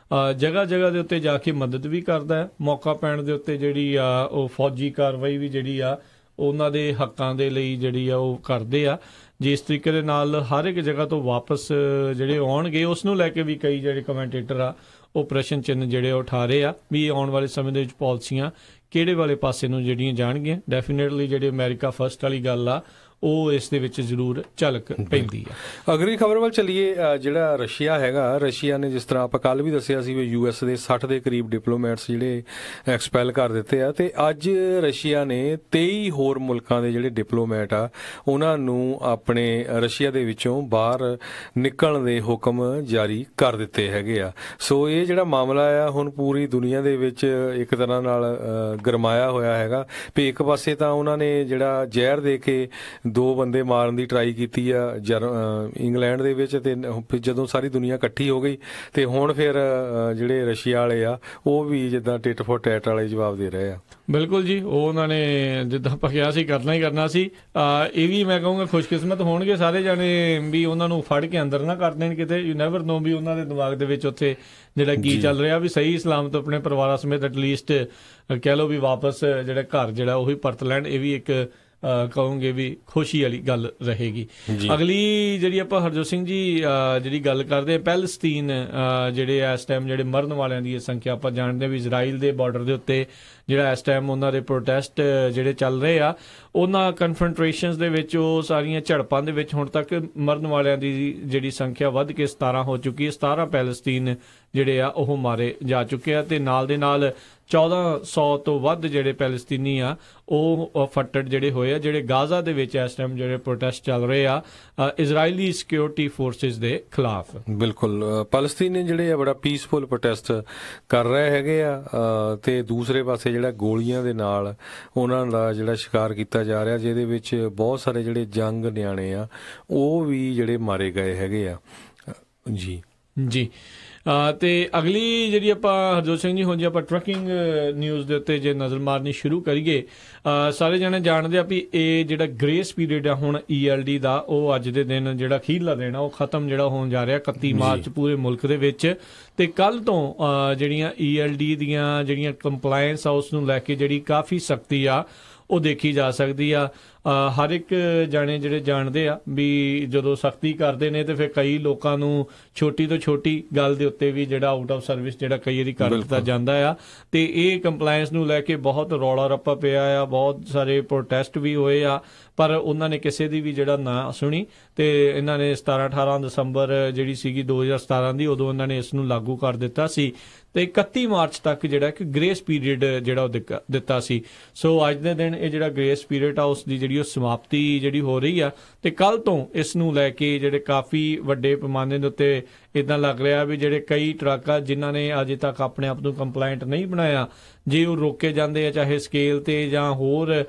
ਜਗ੍ਹਾ ਜਗ੍ਹਾ ਦੇ ਉੱਤੇ ਜਾ ਕੇ ਮਦਦ ਵੀ ਕਰਦਾ ਹੈ, ਮੌਕਾ ਪੈਣ ਦੇ ਉੱਤੇ ਜਿਹੜੀ ਆ ਉਹ ਫੌਜੀ ਕਾਰਵਾਈ ਵੀ ਜਿਹੜੀ ਆ ਉਹਨਾਂ ਦੇ ਹੱਕਾਂ ਦੇ ਲਈ ਜਿਹੜੀ ਆ ਉਹ ਕਰਦੇ ਆ। ਜਿਸ ਤਰੀਕੇ ਦੇ ਨਾਲ ਹਰ ਇੱਕ ਜਗ੍ਹਾ ਤੋਂ ਵਾਪਸ ਜਿਹੜੇ ਆਉਣਗੇ ਉਸ ਨੂੰ ਲੈ ਕੇ ਵੀ ਕਈ ਜਿਹੜੇ ਕਮੈਂਟੇਟਰ ਆ ਉਹ ਪ੍ਰਸ਼ਨ ਚਿੰਨ੍ਹ ਜਿਹੜੇ ਉਠਾ ਰਹੇ ਆ ਵੀ ਆਉਣ ਵਾਲੇ ਸਮੇਂ ਦੇ ਵਿੱਚ ਪਾਲਿਸੀਆਂ ਕਿਹੜੇ ਵਾਲੇ ਪਾਸੇ ਨੂੰ ਜਿਹੜੀਆਂ ਜਾਣਗੀਆਂ। ਡੈਫੀਨੇਟਲੀ ਜਿਹੜੀ ਅਮਰੀਕਾ ਫਸਟ ਵਾਲੀ ਗੱਲ ਆ ਉਹ ਇਸ ਦੇ ਵਿੱਚ ਜ਼ਰੂਰ ਝਲਕ ਪੈਂਦੀ ਆ। ਅਗਲੀ ਖਬਰ ਵੱਲ ਚੱਲੀਏ। ਜਿਹੜਾ ਰਸ਼ੀਆ ਹੈਗਾ, ਰਸ਼ੀਆ ਨੇ ਜਿਸ ਤਰ੍ਹਾਂ ਆਪਾਂ ਕੱਲ ਵੀ ਦੱਸਿਆ ਸੀ ਵੀ US ਦੇ 60 ਦੇ ਕਰੀਬ ਡਿਪਲੋਮੈਟਸ ਜਿਹੜੇ ਐਕਸਪੈਲ ਕਰ ਦਿੱਤੇ ਆ, ਤੇ ਅੱਜ ਰਸ਼ੀਆ ਨੇ 23 ਹੋਰ ਮੁਲਕਾਂ ਦੇ ਜਿਹੜੇ ਡਿਪਲੋਮੈਟ ਆ ਉਹਨਾਂ ਨੂੰ ਆਪਣੇ ਰਸ਼ੀਆ ਦੇ ਵਿੱਚੋਂ ਬਾਹਰ ਨਿਕਲਣ ਦੇ ਹੁਕਮ ਜਾਰੀ ਕਰ ਦਿੱਤੇ ਹੈਗੇ ਆ। ਸੋ ਇਹ ਜਿਹੜਾ ਮਾਮਲਾ ਆ ਹੁਣ ਪੂਰੀ ਦੁਨੀਆ ਦੇ ਵਿੱਚ ਇੱਕ ਤਰ੍ਹਾਂ ਨਾਲ ਗਰਮਾਇਆ ਹੋਇਆ ਹੈਗਾ ਵੀ ਇੱਕ ਪਾਸੇ ਤਾਂ ਉਹਨਾਂ ਨੇ ਜਿਹੜਾ ਜ਼ਹਿਰ ਦੇ ਕੇ 2 ਬੰਦੇ ਮਾਰਨ ਦੀ ਟਰਾਈ ਕੀਤੀ ਆ ਇੰਗਲੈਂਡ ਦੇ ਵਿੱਚ, ਤੇ ਜਦੋਂ ਸਾਰੀ ਦੁਨੀਆ ਇਕੱਠੀ ਹੋ ਗਈ ਤੇ ਹੁਣ ਫਿਰ ਜਿਹੜੇ ਰਸ਼ੀਆ ਵਾਲੇ ਆ ਉਹ ਵੀ ਜਿੱਦਾਂ ਟਿਟ ਫੋਰ ਟੈਟ ਵਾਲੇ ਜਵਾਬ ਦੇ ਰਹੇ ਆ। ਬਿਲਕੁਲ ਜੀ, ਉਹ ਉਹਨਾਂ ਨੇ ਜਿੱਦਾਂ ਆਪਾਂ ਕਿਹਾ ਸੀ ਕਰਨਾ ਹੀ ਕਰਨਾ ਸੀ। ਇਹ ਵੀ ਮੈਂ ਕਹੂੰਗਾ ਖੁਸ਼ਕਿਸਮਤ ਹੋਣਗੇ ਸਾਰੇ ਜਾਣੇ ਵੀ ਉਹਨਾਂ ਨੂੰ ਫੜ ਕੇ ਅੰਦਰ ਨਾ ਕਰ ਦੇਣ ਕਿਤੇ। ਯੂ ਨੈਵਰ ਨੋ ਵੀ ਉਹਨਾਂ ਦੇ ਦਿਮਾਗ ਦੇ ਵਿੱਚ ਉੱਥੇ ਜਿਹੜਾ ਕੀ ਚੱਲ ਰਿਹਾ, ਵੀ ਸਹੀ ਸਲਾਮਤ ਆਪਣੇ ਪਰਿਵਾਰਾਂ ਸਮੇਤ ਐਟਲੀਸਟ ਕਹਿ ਲਓ ਵੀ ਵਾਪਸ ਜਿਹੜਾ ਘਰ ਜਿਹੜਾ ਉਹੀ ਪਰਤ ਲੈਣ। ਇਹ ਵੀ ਇੱਕ ਕਹੋਗੇ ਵੀ ਖੁਸ਼ੀ ਵਾਲੀ ਗੱਲ ਰਹੇਗੀ। ਅਗਲੀ ਜਿਹੜੀ ਆਪਾਂ ਹਰਜੋਤ ਸਿੰਘ ਜੀ ਜਿਹੜੀ ਗੱਲ ਕਰਦੇ ਪੈਲਸਤੀਨ ਜਿਹੜੇ ਇਸ ਟਾਈਮ ਜਿਹੜੇ ਮਰਨ ਵਾਲਿਆਂ ਦੀ ਸੰਖਿਆ ਆਪਾਂ ਜਾਣਦੇ ਵੀ ਇਜ਼ਰਾਈਲ ਦੇ ਬਾਰਡਰ ਦੇ ਉੱਤੇ ਜਿਹੜਾ ਇਸ ਟਾਈਮ ਉਹਨਾਂ ਦੇ ਪ੍ਰੋਟੈਸਟ ਜਿਹੜੇ ਚੱਲ ਰਹੇ ਆ ਉਹਨਾਂ ਕਨਫਰੰਟਰੇਸ਼ਨਸ ਦੇ ਵਿੱਚ ਉਹ ਸਾਰੀਆਂ ਝੜਪਾਂ ਦੇ ਵਿੱਚ ਹੁਣ ਤੱਕ ਮਰਨ ਵਾਲਿਆਂ ਦੀ ਜਿਹੜੀ ਸੰਖਿਆ ਵੱਧ ਕੇ 17 ਹੋ ਚੁੱਕੀ ਹੈ। 17 ਪੈਲਸਤੀਨ ਜਿਹੜੇ ਆ ਉਹ ਮਾਰੇ ਜਾ ਚੁੱਕੇ ਆ ਤੇ ਨਾਲ ਦੇ ਨਾਲ 1400 ਤੋਂ ਵੱਧ ਜਿਹੜੇ ਪੈਲਸਤੀਨੀ ਆ ਉਹ ਫੱਟੜ ਜਿਹੜੇ ਹੋਏ ਆ ਜਿਹੜੇ ਗਾਜ਼ਾ ਦੇ ਵਿੱਚ ਇਸ ਟਾਈਮ ਜਿਹੜੇ ਪ੍ਰੋਟੈਸਟ ਚੱਲ ਰਹੇ ਆ ਇਜ਼ਰਾਈਲੀ ਸਿਕਿਉਰਿਟੀ ਫੋਰਸਿਸ ਦੇ ਖਿਲਾਫ। ਬਿਲਕੁਲ ਪੈਲਸਤੀਨੀ ਜਿਹੜੇ ਆ ਬੜਾ ਪੀਸਫੁਲ ਪ੍ਰੋਟੈਸਟ ਕਰ ਰਹੇ ਹੈਗੇ ਆ ਤੇ ਦੂਸਰੇ ਪਾਸੇ ਜਿਹੜਾ ਗੋਲੀਆਂ ਦੇ ਨਾਲ ਉਹਨਾਂ ਦਾ ਜਿਹੜਾ ਸ਼ਿਕਾਰ ਕੀਤਾ ਜਾ ਰਿਹਾ ਜਿਹਦੇ ਵਿੱਚ ਬਹੁਤ ਸਾਰੇ ਜਿਹੜੇ ਜੰਗ ਨਿਆਣੇ ਆ ਉਹ ਵੀ ਜਿਹੜੇ ਮਾਰੇ ਗਏ ਹੈਗੇ ਆ। ਜੀ ਜੀ ਤੇ ਅਗਲੀ ਜਿਹੜੀ ਆਪਾਂ ਹਰਜੋਤ ਸਿੰਘ ਜੀ ਹੁਣ ਜੇ ਆਪਾਂ ਟਰੱਕਿੰਗ ਨਿਊਜ਼ ਦੇ ਉੱਤੇ ਜੇ ਨਜ਼ਰ ਮਾਰਨੀ ਸ਼ੁਰੂ ਕਰੀਏ ਸਾਰੇ ਜਣੇ ਜਾਣਦੇ ਆ ਵੀ ਇਹ ਜਿਹੜਾ ਗ੍ਰੇਸ ਪੀਰੀਅਡ ਆ ਹੁਣ ELD ਦਾ ਉਹ ਅੱਜ ਦੇ ਦਿਨ ਜਿਹੜਾ ਅਖੀਰਲਾ ਦਿਨ ਆ ਉਹ ਖਤਮ ਜਿਹੜਾ ਹੋਣ ਜਾ ਰਿਹਾ 31 ਮਾਰਚ ਪੂਰੇ ਮੁਲਕ ਦੇ ਵਿੱਚ ਤੇ ਕੱਲ ਤੋਂ ਜਿਹੜੀਆਂ ELD ਦੀਆਂ ਜਿਹੜੀਆਂ ਕੰਪਲਾਇੰਸ ਆ ਉਸ ਨੂੰ ਲੈ ਕੇ ਜਿਹੜੀ ਕਾਫੀ ਸਖਤੀ ਆ ਉਹ ਦੇਖੀ ਜਾ ਸਕਦੀ ਆ। ਹਰ ਇੱਕ ਜਾਣੇ ਜਿਹੜੇ ਜਾਣਦੇ ਆ ਵੀ ਜਦੋਂ ਸਖਤੀ ਕਰਦੇ ਨੇ ਤੇ ਫਿਰ ਕਈ ਲੋਕਾਂ ਨੂੰ ਛੋਟੀ ਤੋਂ ਛੋਟੀ ਗੱਲ ਦੇ ਉੱਤੇ ਵੀ ਜਿਹੜਾ ਆਊਟ ਆਫ ਸਰਵਿਸ ਜਿਹੜਾ ਕਈ ਵਾਰੀ ਕਰ ਦਿੱਤਾ ਜਾਂਦਾ ਆ ਤੇ ਇਹ ਕੰਪਲਾਇੰਸ ਨੂੰ ਲੈ ਕੇ ਬਹੁਤ ਰੌਲਾ ਰੱਪਾ ਪਿਆ ਆ ਬਹੁਤ ਸਾਰੇ ਪ੍ਰੋਟੈਸਟ ਵੀ ਹੋਏ ਆ ਪਰ ਉਹਨਾਂ ਨੇ ਕਿਸੇ ਦੀ ਵੀ ਜਿਹੜਾ ਨਾ ਸੁਣੀ ਤੇ ਇਹਨਾਂ ਨੇ 17-18 ਦਸੰਬਰ ਜਿਹੜੀ ਸੀਗੀ 2017 ਦੀ ਉਦੋਂ ਉਹਨਾਂ ਨੇ ਇਸ ਨੂੰ ਲਾਗੂ ਕਰ ਦਿੱਤਾ ਸੀ ਤੇ 31 ਮਾਰਚ ਤੱਕ ਜਿਹੜਾ ਇੱਕ ਗ੍ਰੇਸ ਪੀਰੀਅਡ ਜਿਹੜਾ ਉਹ ਦਿੱਤਾ ਸੀ। ਸੋ ਅੱਜ ਦੇ ਦਿਨ ਇਹ ਜਿਹੜਾ ਗ੍ਰੇਸ ਪੀਰੀਅਡ ਆ ਉਸ ਦੀ ਜਿਹੜੀ ਉਹ ਸਮਾਪਤੀ ਜਿਹੜੀ ਹੋ ਰਹੀ ਆ ਤੇ ਕੱਲ ਤੋਂ ਇਸ ਨੂੰ ਲੈ ਕੇ ਜਿਹੜੇ ਕਾਫੀ ਵੱਡੇ ਪੈਮਾਨੇ ਦੇ ਉੱਤੇ ਇੱਦਾਂ ਲੱਗ ਰਿਹਾ ਵੀ ਜਿਹੜੇ ਕਈ ਟਰੱਕ ਆ ਜਿਨ੍ਹਾਂ ਨੇ ਅਜੇ ਤੱਕ ਆਪਣੇ ਆਪ ਨੂੰ ਕੰਪਲਾਇੰਟ ਨਹੀਂ ਬਣਾਇਆ ਜੇ ਉਹ ਰੋਕੇ ਜਾਂਦੇ ਆ ਚਾਹੇ ਸਕੇਲ ਤੇ ਜਾਂ ਹੋਰ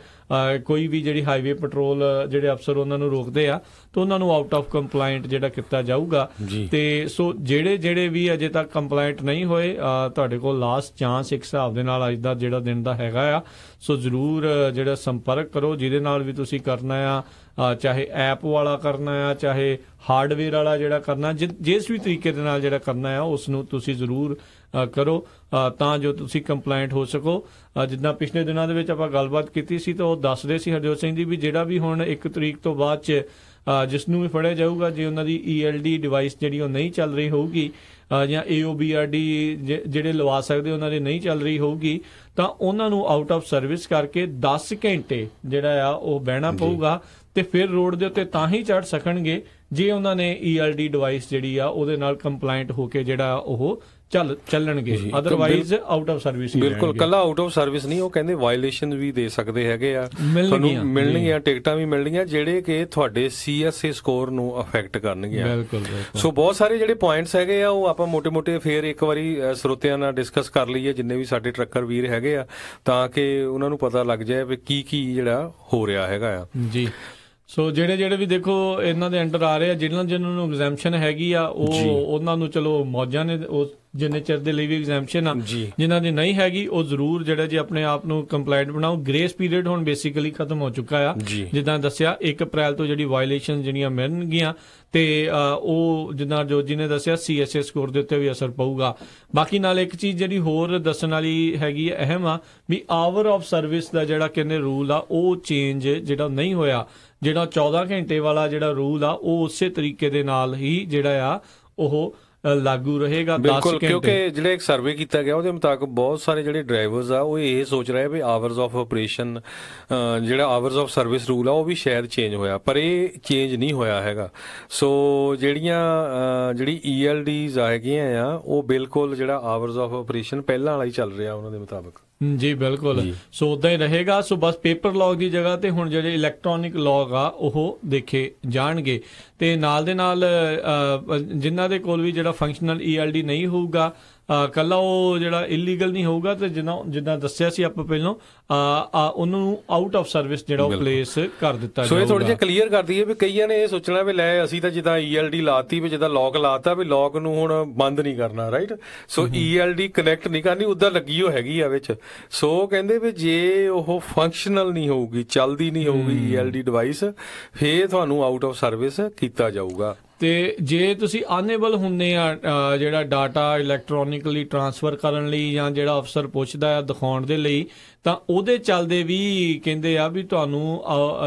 ਕੋਈ ਵੀ ਜਿਹੜੀ ਹਾਈਵੇ ਪੈਟਰੋਲ ਜਿਹੜੇ ਅਫਸਰ ਉਹਨਾਂ ਨੂੰ ਰੋਕਦੇ ਆ ਤਾਂ ਉਹਨਾਂ ਨੂੰ ਆਊਟ ਆਫ ਕੰਪਲਾਇੰਟ ਜਿਹੜਾ ਕੀਤਾ ਜਾਊਗਾ। ਤੇ ਸੋ ਜਿਹੜੇ ਵੀ ਅਜੇ ਤੱਕ ਕੰਪਲਾਇੰਟ ਨਹੀਂ ਹੋਏ ਤੁਹਾਡੇ ਕੋਲ ਲਾਸਟ ਚਾਂਸ ਇੱਕ ਹਿਸਾਬ ਦੇ ਨਾਲ ਅੱਜ ਦਾ ਜਿਹੜਾ ਦਿਨ ਦਾ ਹੈਗਾ ਆ ਸੋ ਜ਼ਰੂਰ ਜਿਹੜਾ ਸੰਪਰਕ ਕਰੋ ਜਿਹਦੇ ਨਾਲ ਵੀ ਤੁਸੀਂ ਕਰਨਾ ਆ ਚਾਹੇ ਐਪ ਵਾਲਾ ਕਰਨਾ ਆ ਚਾਹੇ ਹਾਰਡਵੇਅਰ ਵਾਲਾ ਜਿਹੜਾ ਕਰਨਾ ਜਿਸ ਵੀ ਤਰੀਕੇ ਦੇ ਨਾਲ ਜਿਹੜਾ ਕਰਨਾ ਆ ਉਸ ਨੂੰ ਤੁਸੀਂ ਜ਼ਰੂਰ ਕਰੋ ਤਾਂ ਜੋ ਤੁਸੀਂ ਕੰਪਲਾਇੰਟ ਹੋ ਸਕੋ। ਜਿੱਦਾਂ ਪਿਛਲੇ ਦਿਨਾਂ ਦੇ ਵਿੱਚ ਆਪਾਂ ਗੱਲਬਾਤ ਕੀਤੀ ਸੀ ਤਾਂ ਉਹ ਦੱਸਦੇ ਸੀ ਹਰਜੋਤ ਸਿੰਘ ਜੀ ਵੀ ਜਿਹੜਾ ਵੀ ਹੁਣ 1 ਤਰੀਕ ਤੋਂ ਬਾਅਦ 'ਚ ਜਿਸ ਨੂੰ ਵੀ ਫੜਿਆ ਜਾਊਗਾ ਜੇ ਉਹਨਾਂ ਦੀ ELD ਡਿਵਾਈਸ ਜਿਹੜੀ ਉਹ ਨਹੀਂ ਚੱਲ ਰਹੀ ਹੋਊਗੀ ਜਾਂ AOBRD ਜਿਹੜੇ ਲਵਾ ਸਕਦੇ ਉਹਨਾਂ ਦੇ ਨਹੀਂ ਚੱਲ ਰਹੀ ਹੋਊਗੀ ਤਾਂ ਉਹਨਾਂ ਨੂੰ ਆਊਟ ਆਫ ਸਰਵਿਸ ਕਰਕੇ 10 ਘੰਟੇ ਜਿਹੜਾ ਆ ਉਹ ਬਹਿਣਾ ਪਊਗਾ ਤੇ ਫਿਰ ਰੋਡ ਦੇ ਉੱਤੇ ਤਾਂ ਹੀ ਚੜ ਸਕਣਗੇ ਜੇ ਉਹਨਾਂ ਨੇ ELD ਡਿਵਾਈਸ ਜਿਹੜੀ ਆ ਉਹਦੇ ਨਾਲ ਕੰਪਲਾਇੰਟ ਹੋ ਕੇ ਜਿਹੜਾ ਉਹ ਚੱਲਣਗੇ ਅਦਰਵਾਈਜ਼ ਆਊਟ ਆਫ ਸਰਵਿਸ। ਬਿਲਕੁਲ ਕੱਲਾ ਆਊਟ ਆਫ ਸਰਵਿਸ ਨਹੀਂ ਉਹ ਕਹਿੰਦੇ ਵਾਇਲੇਸ਼ਨ ਵੀ ਦੇ ਸਕਦੇ ਹੈਗੇ ਆ ਤੁਹਾਨੂੰ ਮਿਲਣਗੀਆਂ ਟਿਕਟਾਂ ਵੀ ਮਿਲਣਗੀਆਂ ਜਿਹੜੇ ਕਿ ਤੁਹਾਡੇ CSA ਸਕੋਰ ਨੂੰ ਅਫੈਕਟ ਕਰਨਗੀਆਂ। ਸੋ ਬਹੁਤ ਸਾਰੇ ਜਿਹੜੇ ਪੁਆਇੰਟਸ ਹੈਗੇ ਆ ਉਹ ਆਪਾਂ ਮੋਟੇ ਫੇਰ ਇੱਕ ਵਾਰੀ ਸਰੋਤਿਆਂ ਨਾਲ ਡਿਸਕਸ ਕਰ ਲਈਏ ਜਿੰਨੇ ਵੀ ਸਾਡੇ ਟਰੱਕਰ ਵੀਰ ਹੈਗੇ ਆ ਤਾਂ ਕਿ ਉਹਨਾਂ ਨੂੰ ਪਤਾ ਲੱਗ ਜਾਏ ਵੀ ਕੀ ਜਿਹੜਾ ਹੋ ਰਿਹਾ ਹੈਗਾ ਆ। ਜੀ ਸੋ ਜਿਹੜੇ ਵੀ ਦੇਖੋ ਇਹਨਾਂ ਦੇ ਅੰਡਰ ਆ ਰਹੇ ਆ ਜਿਹਨਾਂ ਨੂੰ ਐਗਜ਼ੈਂਪਸ਼ਨ ਹੈਗੀ ਆ ਉਹਨਾਂ ਨੂੰ ਚਲੋ ਮੌਜਾਂ ਨੇ ਉਹ ਜਿੰਨੇ ਚਿਰ ਦੇ ਲਈ ਵੀ ਐਗਜ਼ੈਂਪਸ਼ਨ ਆ ਜਿਨ੍ਹਾਂ ਦੀ ਨਹੀਂ ਹੈਗੀ ਉਹ ਜ਼ਰੂਰ ਜਿਹੜਾ ਜੇ ਆਪਣੇ ਆਪ ਨੂੰ ਕੰਪਲਾਇੰਟ ਬਣਾਓ। ਗ੍ਰੇਸ ਪੀਰੀਅਡ ਹੁਣ ਬੇਸਿਕਲੀ ਖਤਮ ਹੋ ਚੁੱਕਾ ਆ ਜਿੱਦਾਂ ਦੱਸਿਆ 1 ਅਪ੍ਰੈਲ ਤੋਂ ਜਿਹੜੀ ਵਾਇਲੇਸ਼ਨ ਜਿਹੜੀਆਂ ਮਿਲਣਗੀਆਂ ਤੇ ਉਹ ਜਿੱਦਾਂ ਜੋਜੀ ਨੇ ਦੱਸਿਆ CSA ਸਕੋਰ ਦੇ ਉੱਤੇ ਵੀ ਅਸਰ ਪਊਗਾ। ਬਾਕੀ ਨਾਲ ਇੱਕ ਚੀਜ਼ ਜਿਹੜੀ ਹੋਰ ਦੱਸਣ ਵਾਲੀ ਹੈਗੀ ਅਹਿਮ ਆ ਵੀ ਆਵਰ ਆਫ ਸਰਵਿਸ ਦਾ ਜਿਹੜਾ ਕਹਿੰਦੇ ਰੂਲ ਆ ਉਹ ਚੇਂਜ ਜਿਹੜਾ ਨਹੀਂ ਹੋਇਆ ਜਿਹੜਾ 14 ਘੰਟੇ ਵਾਲਾ ਜਿਹੜਾ ਰੂਲ ਆ ਉਹ ਉਸੇ ਤਰੀਕੇ ਦੇ ਨਾਲ ਹੀ ਜਿਹੜਾ ਆ ਉਹ ਲਾਗੂ ਰਹੇਗਾ 10 ਘੰਟੇ ਕਿਉਂਕਿ ਜਿਹੜਾ ਇੱਕ ਸਰਵੇ ਕੀਤਾ ਗਿਆ ਉਹਦੇ ਮੁਤਾਬਕ ਬਹੁਤ ਸਾਰੇ ਜਿਹੜੇ ਡਰਾਈਵਰਸ ਆ ਉਹ ਇਹ ਸੋਚ ਰਹੇ ਵੀ ਆਵਰਸ ਆਫ ਆਪਰੇਸ਼ਨ ਜਿਹੜਾ ਆਵਰਸ ਆਫ ਸਰਵਿਸ ਰੂਲ ਆ ਉਹ ਵੀ ਸ਼ਾਇਦ ਚੇਂਜ ਹੋਇਆ ਪਰ ਇਹ ਚੇਂਜ ਨਹੀਂ ਹੋਇਆ ਹੈਗਾ। ਸੋ ਜਿਹੜੀ ELDs ਹੈਗੀਆਂ ਆ ਉਹ ਬਿਲਕੁਲ ਜਿਹੜਾ ਆਵਰਸ ਆਫ ਆਪਰੇਸ਼ਨ ਪਹਿਲਾਂ ਵਾਲਾ ਹੀ ਚੱਲ ਰਿਹਾ ਉਹਨਾਂ ਦੇ ਮੁਤਾਬਕ। ਜੀ ਬਿਲਕੁਲ ਸੋ ਉਦਾਂ ਹੀ ਰਹੇਗਾ। ਸੋ ਬਸ ਪੇਪਰ ਲੌਗ ਦੀ ਜਗ੍ਹਾ ਤੇ ਹੁਣ ਜਿਹੜੇ ਇਲੈਕਟ੍ਰੋਨਿਕ ਲੌਗ ਆ ਉਹ ਦੇਖੇ ਜਾਣਗੇ ਤੇ ਨਾਲ ਦੇ ਨਾਲ ਜਿਨ੍ਹਾਂ ਦੇ ਕੋਲ ਵੀ ਜਿਹੜਾ ਫੰਕਸ਼ਨਲ ELD ਨਹੀਂ ਹੋਊਗਾ ਕੱਲਾ ਉਹ ਜਿਹੜਾ ਇਲੀਗਲ ਨਹੀਂ ਹੋਊਗਾ ਤੇ ਜਿੱਦਾਂ ਦੱਸਿਆ ਸੀ ਆਪਾਂ ਪਹਿਲਾਂ ਉਹਨੂੰ ਆਊਟ ਆਫ ਸਰਵਿਸ ਜਿਹੜਾ ਉਹ ਪਲੇਸ ਕਰ ਦਿੱਤਾ ਜਾਊਗਾ। ਸੋ ਇਹ ਥੋੜੀ ਜਿਹੀ ਕਲੀਅਰ ਕਰ ਦਈਏ ਵੀ ਕਈਆਂ ਨੇ ਇਹ ਸੋਚਣਾ ਵੀ ਲੈ ਅਸੀਂ ਤਾਂ ਜਿੱਦਾਂ ELD ਲਾਤੀ ਵੀ ਜਿੱਦਾਂ ਲੌਕ ਲਾਤਾ ਵੀ ਲੌਕ ਨੂੰ ਹੁਣ ਬੰਦ ਨਹੀਂ ਕਰਨਾ ਰਾਈਟ। ਸੋ ELD ਕਨੈਕਟ ਨਹੀਂ ਕਰਨੀ ਉੱਦਾਂ ਲੱਗੀ ਹੋ ਹੈਗੀ ਆ ਵਿੱਚ। ਸੋ ਕਹਿੰਦੇ ਵੀ ਜੇ ਉਹ ਫੰਕਸ਼ਨਲ ਨਹੀਂ ਹੋਊਗੀ ਚੱਲਦੀ ਨਹੀਂ ਹੋਊਗੀ ELD ਡਿਵਾਈਸ ਫੇਰ ਤੁਹਾਨੂੰ ਆਊਟ ਆਫ ਸਰਵਿਸ ਕੀਤਾ ਜਾਊਗਾ। ਤੇ ਜੇ ਤੁਸੀਂ ਅਨਏਬਲ ਹੁੰਦੇ ਆ ਜਿਹੜਾ ਡਾਟਾ ਇਲੈਕਟ੍ਰੋਨਿਕਲੀ ਟ੍ਰਾਂਸਫਰ ਕਰਨ ਲਈ ਜਾਂ ਜਿਹੜਾ ਅਫਸਰ ਪੁੱਛਦਾ ਆ ਦਿਖਾਉਣ ਦੇ ਲਈ, ਤਾਂ ਉਹਦੇ ਚੱਲਦੇ ਵੀ ਕਹਿੰਦੇ ਆ ਵੀ ਤੁਹਾਨੂੰ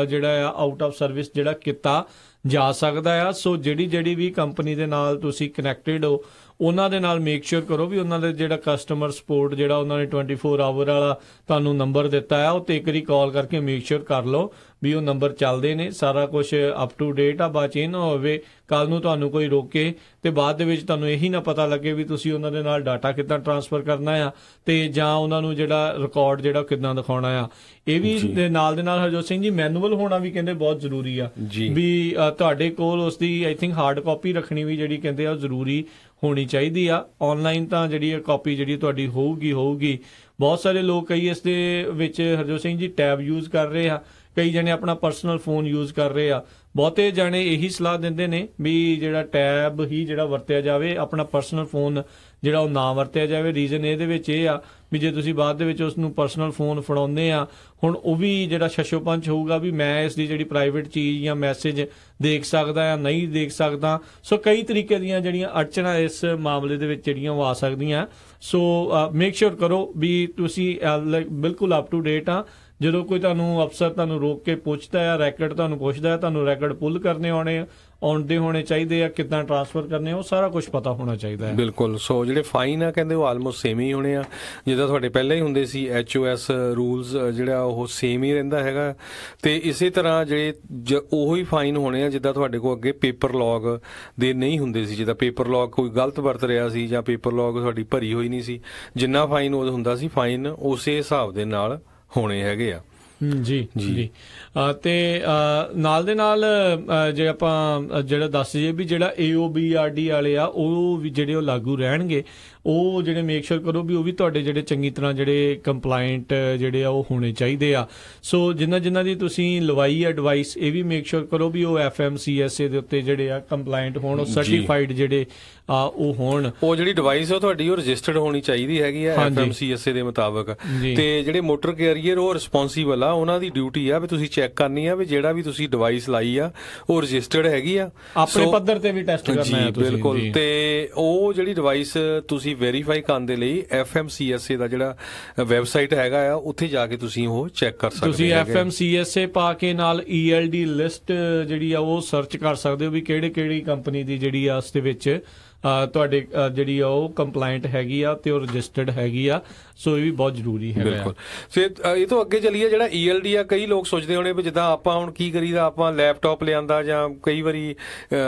ਜਿਹੜਾ ਆ ਆਊਟ ਆਫ ਸਰਵਿਸ ਜਿਹੜਾ ਕੀਤਾ ਜਾ ਸਕਦਾ ਆ। ਸੋ ਜਿਹੜੀ ਵੀ ਕੰਪਨੀ ਦੇ ਨਾਲ ਤੁਸੀਂ ਕਨੈਕਟਡ ਹੋ ਉਹਨਾਂ ਦੇ ਨਾਲ ਮੇਕ ਸ਼ੋਰ ਕਰੋ ਵੀ ਉਹਨਾਂ ਦੇ ਜਿਹੜਾ ਕਸਟਮਰ ਸਪੋਰਟ ਜਿਹੜਾ ਉਹਨਾਂ ਨੇ 24 ਆਵਰ ਵਾਲਾ ਤੁਹਾਨੂੰ ਨੰਬਰ ਦਿੱਤਾ ਆ, ਉਹ ਤੇ ਇੱਕ ਵਾਰੀ ਕਾਲ ਕਰਕੇ ਮੇਕ ਸ਼ੋਰ ਕਰ ਲਓ ਵੀ ਉਹ ਨੰਬਰ ਚੱਲਦੇ ਨੇ, ਸਾਰਾ ਕੁਝ ਅਪ ਟੂ ਡੇਟ ਆ। ਬਾਅਦ 'ਚ ਇਹ ਨਾ ਹੋਵੇ ਕੱਲ ਨੂੰ ਤੁਹਾਨੂੰ ਕੋਈ ਰੋਕੇ ਤੇ ਬਾਅਦ ਦੇ ਵਿੱਚ ਤੁਹਾਨੂੰ ਇਹੀ ਨਾ ਪਤਾ ਲੱਗੇ ਵੀ ਤੁਸੀਂ ਉਹਨਾਂ ਦੇ ਨਾਲ ਡਾਟਾ ਕਿੱਦਾਂ ਟ੍ਰਾਂਸਫਰ ਕਰਨਾ ਆ ਤੇ ਜਾਂ ਉਹਨਾਂ ਨੂੰ ਜਿਹੜਾ ਰਿਕਾਰਡ ਜਿਹੜਾ ਕਿੱਦਾਂ ਦਿਖਾਉਣਾ ਆ। ਇਹ ਵੀ ਦੇ ਨਾਲ ਹਰਜੋਤ ਸਿੰਘ ਜੀ ਮੈਨੂਅਲ ਹੋਣਾ ਵੀ ਕਹਿੰਦੇ ਬਹੁਤ ਜ਼ਰੂਰੀ ਆ ਵੀ ਤੁਹਾਡੇ ਕੋਲ ਉਸ ਦੀ ਆਈ ਥਿੰਕ ਹਾਰਡ ਕਾਪੀ ਰੱਖਣੀ ਵੀ ਜਿਹੜੀ ਕਹਿੰਦੇ ਆ ਜ਼ਰੂਰੀ ਹੋਣੀ ਚਾਹੀਦੀ ਆ। ਆਨਲਾਈਨ ਤਾਂ ਜਿਹੜੀ ਕਾਪੀ ਜਿਹੜੀ ਤੁਹਾਡੀ ਹੋਊਗੀ। ਬਹੁਤ ਸਾਰੇ ਲੋਕ ਕਈ ਇਸ ਦੇ ਵਿੱਚ ਹਰਜੋਤ ਸਿੰਘ ਜੀ ਟੈਬ ਯੂਜ਼ ਕਰ ਰਹੇ ਆ, ਕਈ ਜਣੇ ਆਪਣਾ ਪਰਸਨਲ ਫੋਨ ਯੂਜ਼ ਕਰ ਰਹੇ ਆ। ਬਹੁਤੇ ਜਾਣੇ ਇਹੀ ਸਲਾਹ ਦਿੰਦੇ ਨੇ ਵੀ ਜਿਹੜਾ ਟੈਬ ਹੀ ਜਿਹੜਾ ਵਰਤਿਆ ਜਾਵੇ, ਆਪਣਾ ਪਰਸਨਲ ਫੋਨ ਜਿਹੜਾ ਉਹ ਨਾ ਵਰਤਿਆ ਜਾਵੇ। ਰੀਜ਼ਨ ਇਹਦੇ ਵਿੱਚ ਇਹ ਆ ਵੀ ਜੇ ਤੁਸੀਂ ਬਾਅਦ ਦੇ ਵਿੱਚ ਉਸ ਨੂੰ ਪਰਸਨਲ ਫੋਨ ਫੜਾਉਂਦੇ ਆ, ਹੁਣ ਉਹ ਵੀ ਜਿਹੜਾ ਛੱਛੋ ਪੰਚ ਹੋਊਗਾ ਵੀ ਮੈਂ ਇਸ ਦੀ ਜਿਹੜੀ ਪ੍ਰਾਈਵੇਟ ਚੀਜ਼ ਜਾਂ ਮੈਸੇਜ ਦੇਖ ਸਕਦਾ ਜਾਂ ਨਹੀਂ ਦੇਖ ਸਕਦਾ। ਸੋ ਕਈ ਤਰੀਕੇ ਦੀਆਂ ਜਿਹੜੀਆਂ ਅੜਚਣਾਂ ਇਸ ਮਾਮਲੇ ਦੇ ਵਿੱਚ ਜਿਹੜੀਆਂ ਉਹ ਆ ਸਕਦੀਆਂ। ਸੋ ਮੇਕ ਸ਼ੋਰ ਕਰੋ ਵੀ ਤੁਸੀਂ ਬਿਲਕੁਲ ਅਪ ਟੂ ਡੇਟ ਆ। ਜਦੋਂ ਕੋਈ ਤੁਹਾਨੂੰ ਅਫਸਰ ਤੁਹਾਨੂੰ ਰੋਕ ਕੇ ਪੁੱਛਦਾ ਆ, ਰੈਕਡ ਤੁਹਾਨੂੰ ਪੁੱਛਦਾ ਆ, ਤੁਹਾਨੂੰ ਰੈਕਡ ਪੁੱਲ ਕਰਨੇ ਆਉਂਦੇ ਹੋਣੇ ਚਾਹੀਦੇ ਆ, ਕਿੱਦਾਂ ਟ੍ਰਾਂਸਫਰ ਕਰਨੇ ਉਹ ਸਾਰਾ ਕੁਝ ਪਤਾ ਹੋਣਾ ਚਾਹੀਦਾ ਹੈ। ਬਿਲਕੁਲ। ਸੋ ਜਿਹੜੇ ਫਾਈਨ ਆ ਕਹਿੰਦੇ ਉਹ ਆਲਮੋਸਟ ਸੇਮ ਹੀ ਹੋਣੇ ਆ ਜਿੱਦਾਂ ਤੁਹਾਡੇ ਪਹਿਲਾਂ ਹੀ ਹੁੰਦੇ ਸੀ। HOS ਰੂਲਸ ਜਿਹੜਾ ਉਹ ਸੇਮ ਹੀ ਰਹਿੰਦਾ ਹੈਗਾ ਤੇ ਇਸੇ ਤਰ੍ਹਾਂ ਜਿਹੜੇ ਉਹੀ ਫਾਈਨ ਹੋਣੇ ਆ ਜਿੱਦਾਂ ਤੁਹਾਡੇ ਕੋਲ ਅੱਗੇ ਪੇਪਰ ਲੌਗ ਦੇ ਨਹੀਂ ਹੁੰਦੇ ਸੀ। ਜਿੱਦਾਂ ਪੇਪਰ ਲੌਗ ਕੋਈ ਗਲਤ ਵਰਤ ਰਿਹਾ ਸੀ ਜਾਂ ਪੇਪਰ ਲੌਗ ਤੁਹਾਡੀ ਭਰੀ ਹੋਈ ਨਹੀਂ ਸੀ, ਜਿੰਨਾ ਫਾਈਨ ਉਹ ਹੁੰਦਾ ਸੀ ਫਾਈਨ ਉਸੇ ਹਿਸਾਬ ਦੇ ਨਾਲ ਹੋਣੇ ਹੈਗੇ ਆ। ਜੀ ਤੇ ਨਾਲ ਦੇ ਨਾਲ ਜੇ ਆਪਾਂ ਜਿਹੜਾ ਦੱਸ ਦਈਏ ਵੀ ਜਿਹੜਾ AOBRD ਵਾਲੇ ਆ ਉਹ ਵੀ ਜਿਹੜੇ ਉਹ ਲਾਗੂ ਰਹਿਣਗੇ, ਉਹ ਜਿਹੜੇ ਮੇਕ ਸ਼ੋਰ ਕਰੋ ਵੀ ਉਹ ਵੀ ਤੁਹਾਡੇ ਜਿਹੜੇ ਚੰਗੀ ਤਰ੍ਹਾਂ ਜਿਹੜੇ ਕੰਪਲਾਇੰਟ ਜਿਹੜੇ ਆ ਉਹ ਹੋਣੇ ਚਾਹੀਦੇ ਆ। ਸੋ ਜਿਨ੍ਹਾਂ ਦੀ ਤੁਸੀਂ ਲਵਾਈ ਆ ਡਿਵਾਈਸ, ਇਹ ਵੀ ਮੇਕ ਸ਼ੋਰ ਕਰੋ ਵੀ ਉਹ FMCSA ਦੇ ਉੱਤੇ ਜਿਹੜੇ ਆ ਕੰਪਲਾਇੰਟ ਹੋਣ, ਉਹ ਸਰਟੀਫਾਈਡ ਜਿਹੜੇ ਆ ਉਹ ਹੋਣ। ਉਹ ਜਿਹੜੀ ਡਿਵਾਈਸ ਆ ਤੁਹਾਡੀ ਉਹ ਰਜਿਸਟਰਡ ਹੋਣੀ ਚਾਹੀਦੀ ਹੈਗੀ ਆ FMCSA ਦੇ ਮੁਤਾਬਕ। ਤੇ ਜਿਹੜੇ ਮੋਟਰ ਕੈਰੀਅਰ ਉਹ ਰਿਸਪੌਂਸੀਬਲ ਆ, ਉਹਨਾਂ ਦੀ ਡਿਊਟੀ ਆ ਵੀ ਤੁਸੀਂ ਚੈੱਕ ਕਰਨੀ ਆ ਵੀ ਜਿਹੜਾ ਵੀ ਤੁਸੀਂ ਡਿਵਾਈਸ ਲਾਈ ਆ ਉਹ ਰਜਿਸਟਰਡ ਹੈਗੀ ਆ, ਆਪਣੇ ਪੱਧਰ ਤੇ ਵੀ ਟੈਸਟ ਕਰਨਾ ਹੈ ਤੁਸੀਂ। ਬਿਲਕੁਲ। ਤੇ ਉਹ ਜਿਹੜੀ ਡਿਵਾਈਸ ਤੁਸੀਂ ਵੈਰੀਫਾਈ ਕਰਨ ਦੇ ਲਈ FMCSA ਦਾ ਜਿਹੜਾ ਵੈਬਸਾਈਟ ਹੈਗਾ ਆ ਉੱਥੇ ਜਾ ਕੇ ਤੁਸੀਂ ਉਹ ਚੈੱਕ ਕਰ ਸਕਦੇ ਹੋ। ਤੁਸੀਂ FMCSA ਪਾ ਕੇ ਨਾਲ ELD ਲਿਸਟ ਜਿਹੜੀ ਆ ਉਹ ਸਰਚ ਕਰ ਸਕਦੇ ਹੋ ਵੀ ਕਿਹੜੀ ਕੰਪਨੀ ਦੀ ਜਿਹੜੀ ਆ ਉਸ ਦੇ ਵਿੱਚ ਤੁਹਾਡੇ ਜਿਹੜੀ ਆ ਉਹ ਕੰਪਲਾਇੰਟ ਹੈਗੀ ਆ ਤੇ ਉਹ ਰਜਿਸਟਰਡ ਹੈਗੀ ਆ। ਸੋ ਇਹ ਵੀ ਬਹੁਤ ਜ਼ਰੂਰੀ ਹੈ। ਬਿਲਕੁਲ। ਇਹ ਤੋਂ ਅੱਗੇ ਚੱਲੀਏ ਜਿਹੜਾ ELD ਆ, ਕਈ ਲੋਕ ਸੋਚਦੇ ਹੋਣੇ ਵੀ ਜਿੱਦਾਂ ਆਪਾਂ ਹੁਣ ਕੀ ਕਰੀਦਾ, ਆਪਾਂ ਲੈਪਟਾਪ ਲਿਆਂਦਾ ਜਾਂ ਕਈ ਵਾਰੀ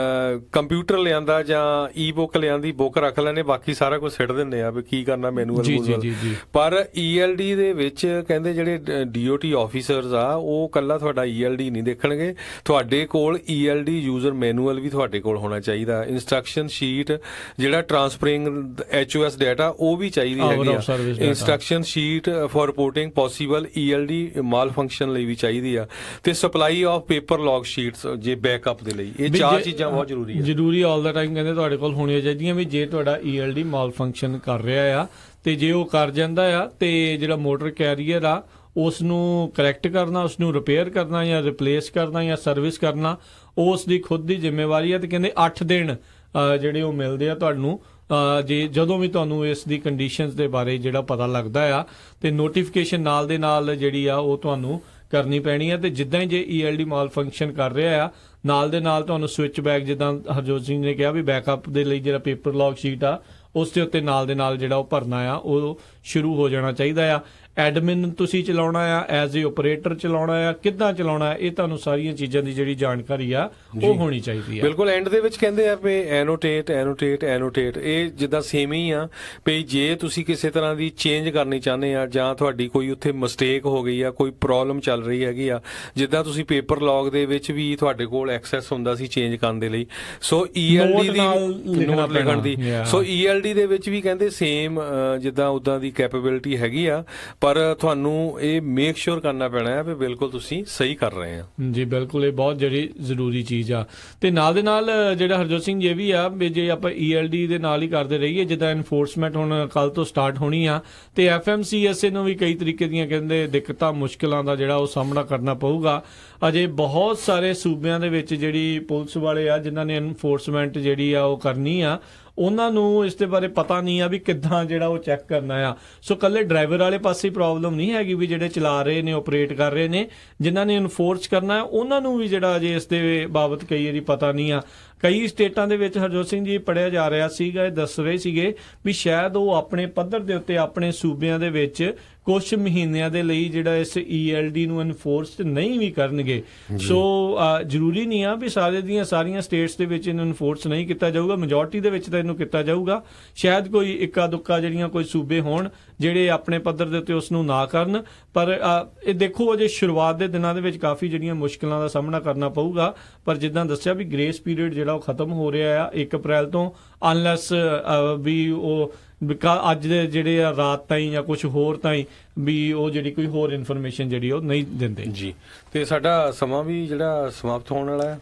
ਕੰਪਿਊਟਰ ਲਿਆਂਦਾ ਜਾਂ ਈ-ਬੁੱਕ ਲਿਆਂਦੀ, ਬੁੱਕ ਰੱਖ ਲੈਣੇ, ਬਾਕੀ ਸਾਰਾ ਕੁਝ ਸਿੱਟ ਦਿੰਦੇ ਆ ਵੀ ਕੀ ਕਰਨਾ ਮੈਨੂਅਲ। ਪਰ ELD ਦੇ ਵਿੱਚ ਕਹਿੰਦੇ ਜਿਹੜੇ DOT ਆਫੀਸਰਸ ਆ ਉਹ ਕੱਲਾ ਤੁਹਾਡਾ ELD ਨਹੀਂ ਦੇਖਣਗੇ, ਤੁਹਾਡੇ ਕੋਲ ELD ਯੂਜ਼ਰ ਮੈਨੂਅਲ ਵੀ ਤੁਹਾਡੇ ਕੋਲ ਹੋਣਾ ਚਾਹੀਦਾ। ਇੰਸਟਰਕਸ਼ਨ ਸ਼ੀਟ ਜਿਹੜਾ ਟ੍ਰਾਂਸਫਰਿੰਗ HOS ਡਾਟਾ ਉਹ ਵੀ ਚਾਹੀਦੀ ਹੈਗੀ ਆ। Instruction sheet for reporting possible ELD malfunction ਲਈ ਵੀ ਚਾਹੀਦੀ ਆ। ਤੇ supply of paper log sheets ਜੇ ਬੈਕਅਪ ਦੇ ਲਈ, ਇਹ ਚਾਰ ਚੀਜ਼ਾਂ ਬਹੁਤ ਜ਼ਰੂਰੀ ਆਲ ਦਾ ਟਾਈਮ ਕਹਿੰਦੇ ਤੁਹਾਡੇ ਕੋਲ ਹੋਣੀਆਂ ਚਾਹੀਦੀਆਂ ਵੀ ਜੇ ਤੁਹਾਡਾ ELD ਮਾਲ ਫੰਕਸ਼ਨ ਕਰ ਰਿਹਾ ਆ ਤੇ ਜੇ ਉਹ ਕਰ ਜਾਂਦਾ ਆ ਤੇ ਜਿਹੜਾ ਮੋਟਰ ਕੈਰੀਅਰ ਆ ਉਸ ਨੂੰ ਕਰੈਕਟ ਕਰਨਾ, ਉਸ ਨੂੰ ਰਿਪੇਅਰ ਕਰਨਾ ਜਾਂ ਰਿਪਲੇਸ ਕਰਨਾ ਜਾਂ ਸਰਵਿਸ ਕਰਨਾ ਉਸ ਦੀ ਖੁਦ ਦੀ ਜ਼ਿੰਮੇਵਾਰੀ ਆ। ਤੇ ਕਹਿੰਦੇ 8 ਦਿਨ ਜਿਹੜੇ ਉਹ ਮਿਲਦੇ ਆ ਤੁਹਾਨੂੰ ਜਦੋਂ ਵੀ ਤੁਹਾਨੂੰ ਇਸ ਦੀ ਕੰਡੀਸ਼ਨਸ ਦੇ ਬਾਰੇ ਜਿਹੜਾ ਪਤਾ ਲੱਗਦਾ ਆ ਤੇ ਨੋਟੀਫਿਕੇਸ਼ਨ ਨਾਲ ਦੇ ਨਾਲ ਜਿਹੜੀ ਆ ਉਹ ਤੁਹਾਨੂੰ ਕਰਨੀ ਪੈਣੀ ਆ। ਤੇ ਜਿੱਦਾਂ ਹੀ ਜੇ ELD ਮਾਲ ਫੰਕਸ਼ਨ ਕਰ ਰਿਹਾ ਆ ਨਾਲ ਦੇ ਨਾਲ ਤੁਹਾਨੂੰ ਸਵਿਚ ਬੈਕ, ਜਿੱਦਾਂ ਹਰਜੋਤ ਸਿੰਘ ਨੇ ਕਿਹਾ ਵੀ ਬੈਕਅਪ ਦੇ ਲਈ ਜਿਹੜਾ ਪੇਪਰ ਲੌਗ ਸ਼ੀਟ ਆ ਉਸ ਦੇ ਉੱਤੇ ਨਾਲ ਦੇ ਨਾਲ ਜਿਹੜਾ ਉਹ ਭਰਨਾ ਆ ਉਹ ਸ਼ੁਰੂ ਹੋ ਜਾਣਾ ਚਾਹੀਦਾ ਆ। ਐਡਮਿਨ ਤੁਸੀਂ ਚਲਾਉਣਾ ਆ, ਐਜ਼ ਏ ਆਪਰੇਟਰ ਚਲਾਉਣਾ ਆ, ਕਿੱਦਾਂ ਚਲਾਉਣਾ, ਇਹ ਤੁਹਾਨੂੰ ਸਾਰੀਆਂ ਚੀਜ਼ਾਂ ਦੀ ਜਿਹੜੀ ਜਾਣਕਾਰੀ ਆ ਉਹ ਹੋਣੀ ਚਾਹੀਦੀ ਆ। ਬਿਲਕੁਲ। ਐਂਡ ਦੇ ਵਿੱਚ ਕਹਿੰਦੇ ਆ ਵੀ ਐਨੋਟੇਟ ਇਹ ਜਿੱਦਾਂ ਸੇਮ ਹੀ ਆ ਵੀ ਜੇ ਤੁਸੀਂ ਕਿਸੇ ਤਰ੍ਹਾਂ ਦੀ ਚੇਂਜ ਕਰਨੀ ਚਾਹੁੰਦੇ ਆ ਜਾਂ ਤੁਹਾਡੀ ਕੋਈ ਉੱਥੇ ਮਿਸਟੇਕ ਹੋ ਗਈ ਆ, ਕੋਈ ਪ੍ਰੋਬਲਮ ਚੱਲ ਰਹੀ ਹੈਗੀ ਆ, ਜਿੱਦਾਂ ਤੁਸੀਂ ਪੇਪਰ ਲੌਗ ਦੇ ਵਿੱਚ ਵੀ ਤੁਹਾਡੇ ਕੋਲ ਐਕਸੈਸ ਹੁੰਦਾ ਸੀ ਚੇਂਜ ਕਰਨ ਦੇ ਲਈ, ਸੋ ELD ਦੀ ਨੋਟ ਲਿਖਣ ਦੀ, ਸੋ ELD ELD ਦੇ ਵਿੱਚ ਵੀ ਕਹਿੰਦੇ ਸੇਮ ਜਿੱਦਾਂ ਉਦਾਂ ਦੀ ਕੈਪੇਬਿਲਿਟੀ ਹੈਗੀ ਆ, ਪਰ ਤੁਹਾਨੂੰ ਇਹ ਮੇਕ ਸ਼ੋਰ ਕਰਨਾ ਪੈਣਾ ਹੈ ਵੀ ਬਿਲਕੁਲ ਤੁਸੀਂ ਸਹੀ ਕਰ ਰਹੇ ਆ। ਜੀ ਬਿਲਕੁਲ, ਇਹ ਬਹੁਤ ਜਿਹੜੀ ਜ਼ਰੂਰੀ ਚੀਜ਼ ਆ। ਤੇ ਨਾਲ ਦੇ ਨਾਲ ਜਿਹੜਾ ਹਰਜੋਤ ਸਿੰਘ ਇਹ ਵੀ ਆ ਵੀ ਜੇ ਆਪਾਂ ELD ਦੇ ਨਾਲ ਹੀ ਕਰਦੇ ਰਹੀਏ, ਜਿੱਦਾਂ ਐਨਫੋਰਸਮੈਂਟ ਹੁਣ ਕੱਲ ਤੋਂ ਸਟਾਰਟ ਹੋਣੀ ਆ, ਤੇ FMCSA ਨੂੰ ਵੀ ਕਈ ਤਰੀਕੇ ਦੀਆਂ ਕਹਿੰਦੇ ਦਿੱਕਤਾਂ ਮੁਸ਼ਕਿਲਾਂ ਦਾ ਜਿਹੜਾ ਉਹ ਸਾਹਮਣਾ ਕਰਨਾ ਪਊਗਾ। ਅਜੇ ਬਹੁਤ ਸਾਰੇ ਸੂਬਿਆਂ ਦੇ ਵਿੱਚ ਜਿਹੜੀ ਪੁਲਿਸ ਵਾਲੇ ਆ ਜਿਨ੍ਹਾਂ ਨੇ ਐਨਫੋਰਸਮੈਂਟ ਜਿਹੜੀ ਆ ਉਹ ਕਰਨੀ ਆ, ਉਹਨਾਂ ਨੂੰ ਇਸ ਦੇ ਬਾਰੇ ਪਤਾ ਨਹੀਂ ਆ ਵੀ ਕਿੱਦਾਂ ਜਿਹੜਾ ਉਹ ਚੈੱਕ ਕਰਨਾ ਆ। ਸੋ ਕੱਲੇ ਡਰਾਈਵਰ ਵਾਲੇ ਪਾਸੇ ਪ੍ਰੋਬਲਮ ਨਹੀਂ ਹੈਗੀ ਵੀ ਜਿਹੜੇ ਚਲਾ ਰਹੇ ਨੇ, ਆਪਰੇਟ ਕਰ ਰਹੇ ਨੇ, ਜਿਨ੍ਹਾਂ ਨੇ ਐਨਫੋਰਸ ਕਰਨਾ ਉਹਨਾਂ ਨੂੰ ਵੀ ਜਿਹੜਾ ਅਜੇ ਇਸ ਦੇ ਬਾਬਤ ਕਈ ਵਾਰੀ ਪਤਾ ਨਹੀਂ ਆ। ਕਈ ਸਟੇਟਾਂ ਦੇ ਵਿੱਚ ਹਰਜੋਤ ਸਿੰਘ ਜੀ ਪੜਿਆ ਜਾ ਰਿਹਾ ਸੀਗਾ, ਇਹ ਦੱਸ ਰਹੇ ਸੀਗੇ ਵੀ ਸ਼ਾਇਦ ਉਹ ਆਪਣੇ ਪੱਧਰ ਦੇ ਉੱਤੇ ਆਪਣੇ ਸੂਬਿਆਂ ਦੇ ਵਿੱਚ ਕੁਝ ਮਹੀਨਿਆਂ ਦੇ ਲਈ ਜਿਹੜਾ ਇਸ ELD ਨੂੰ ਐਨਫੋਰਸ ਨਹੀਂ ਵੀ ਕਰਨਗੇ। ਸੋ ਜ਼ਰੂਰੀ ਨਹੀਂ ਆ ਵੀ ਸਾਰੀਆਂ ਸਟੇਟਸ ਦੇ ਵਿੱਚ ਇਹਨੂੰ ਐਨਫੋਰਸ ਨਹੀਂ ਕੀਤਾ ਜਾਊਗਾ, ਮੈਜੋਰਟੀ ਦੇ ਵਿੱਚ ਤਾਂ ਇਹਨੂੰ ਕੀਤਾ ਜਾਊਗਾ। ਸ਼ਾਇਦ ਕੋਈ ਇੱਕਾ ਦੁੱਕਾ ਜਿਹੜੀਆਂ ਕੋਈ ਸੂਬੇ ਹੋਣ ਜਿਹੜੇ ਆਪਣੇ ਪੱਧਰ ਦੇ ਉੱਤੇ ਉਸ ਨੂੰ ਨਾ ਕਰਨ, ਪਰ ਇਹ ਦੇਖੋ ਅਜੇ ਸ਼ੁਰੂਆਤ ਦੇ ਦਿਨਾਂ ਦੇ ਵਿੱਚ ਕਾਫੀ ਜਿਹੜੀਆਂ ਮੁਸ਼ਕਿਲਾਂ ਦਾ ਸਾਹਮਣਾ ਕਰਨਾ ਪਊਗਾ। ਪਰ ਜਿੱਦਾਂ ਦੱਸਿਆ ਵੀ ਗ੍ਰੇਸ ਪੀਰੀਅਡ ਜਿਹੜਾ ਉਹ ਖਤਮ ਹੋ ਰਿਹਾ ਆ 1 ਅਪ੍ਰੈਲ ਤੋਂ, ਅਨਲੈਸ ਵੀ ਉਹ ਅੱਜ ਦੇ ਜਿਹੜੇ ਆ ਰਾਤ ਤਾਈਂ ਜਾਂ ਕੁਝ ਹੋਰ ਤਾਈਂ ਵੀ ਉਹ ਜਿਹੜੀ ਕੋਈ ਹੋਰ ਇਨਫੋਰਮੇਸ਼ਨ ਜਿਹੜੀ ਉਹ ਨਹੀਂ ਦਿੰਦੇ ਜੀ। ਤੇ ਸਾਡਾ ਸਮਾਂ ਵੀ ਜਿਹੜਾ ਸਮਾਪਤ ਹੋਣ ਵਾਲਾ ਹੈ।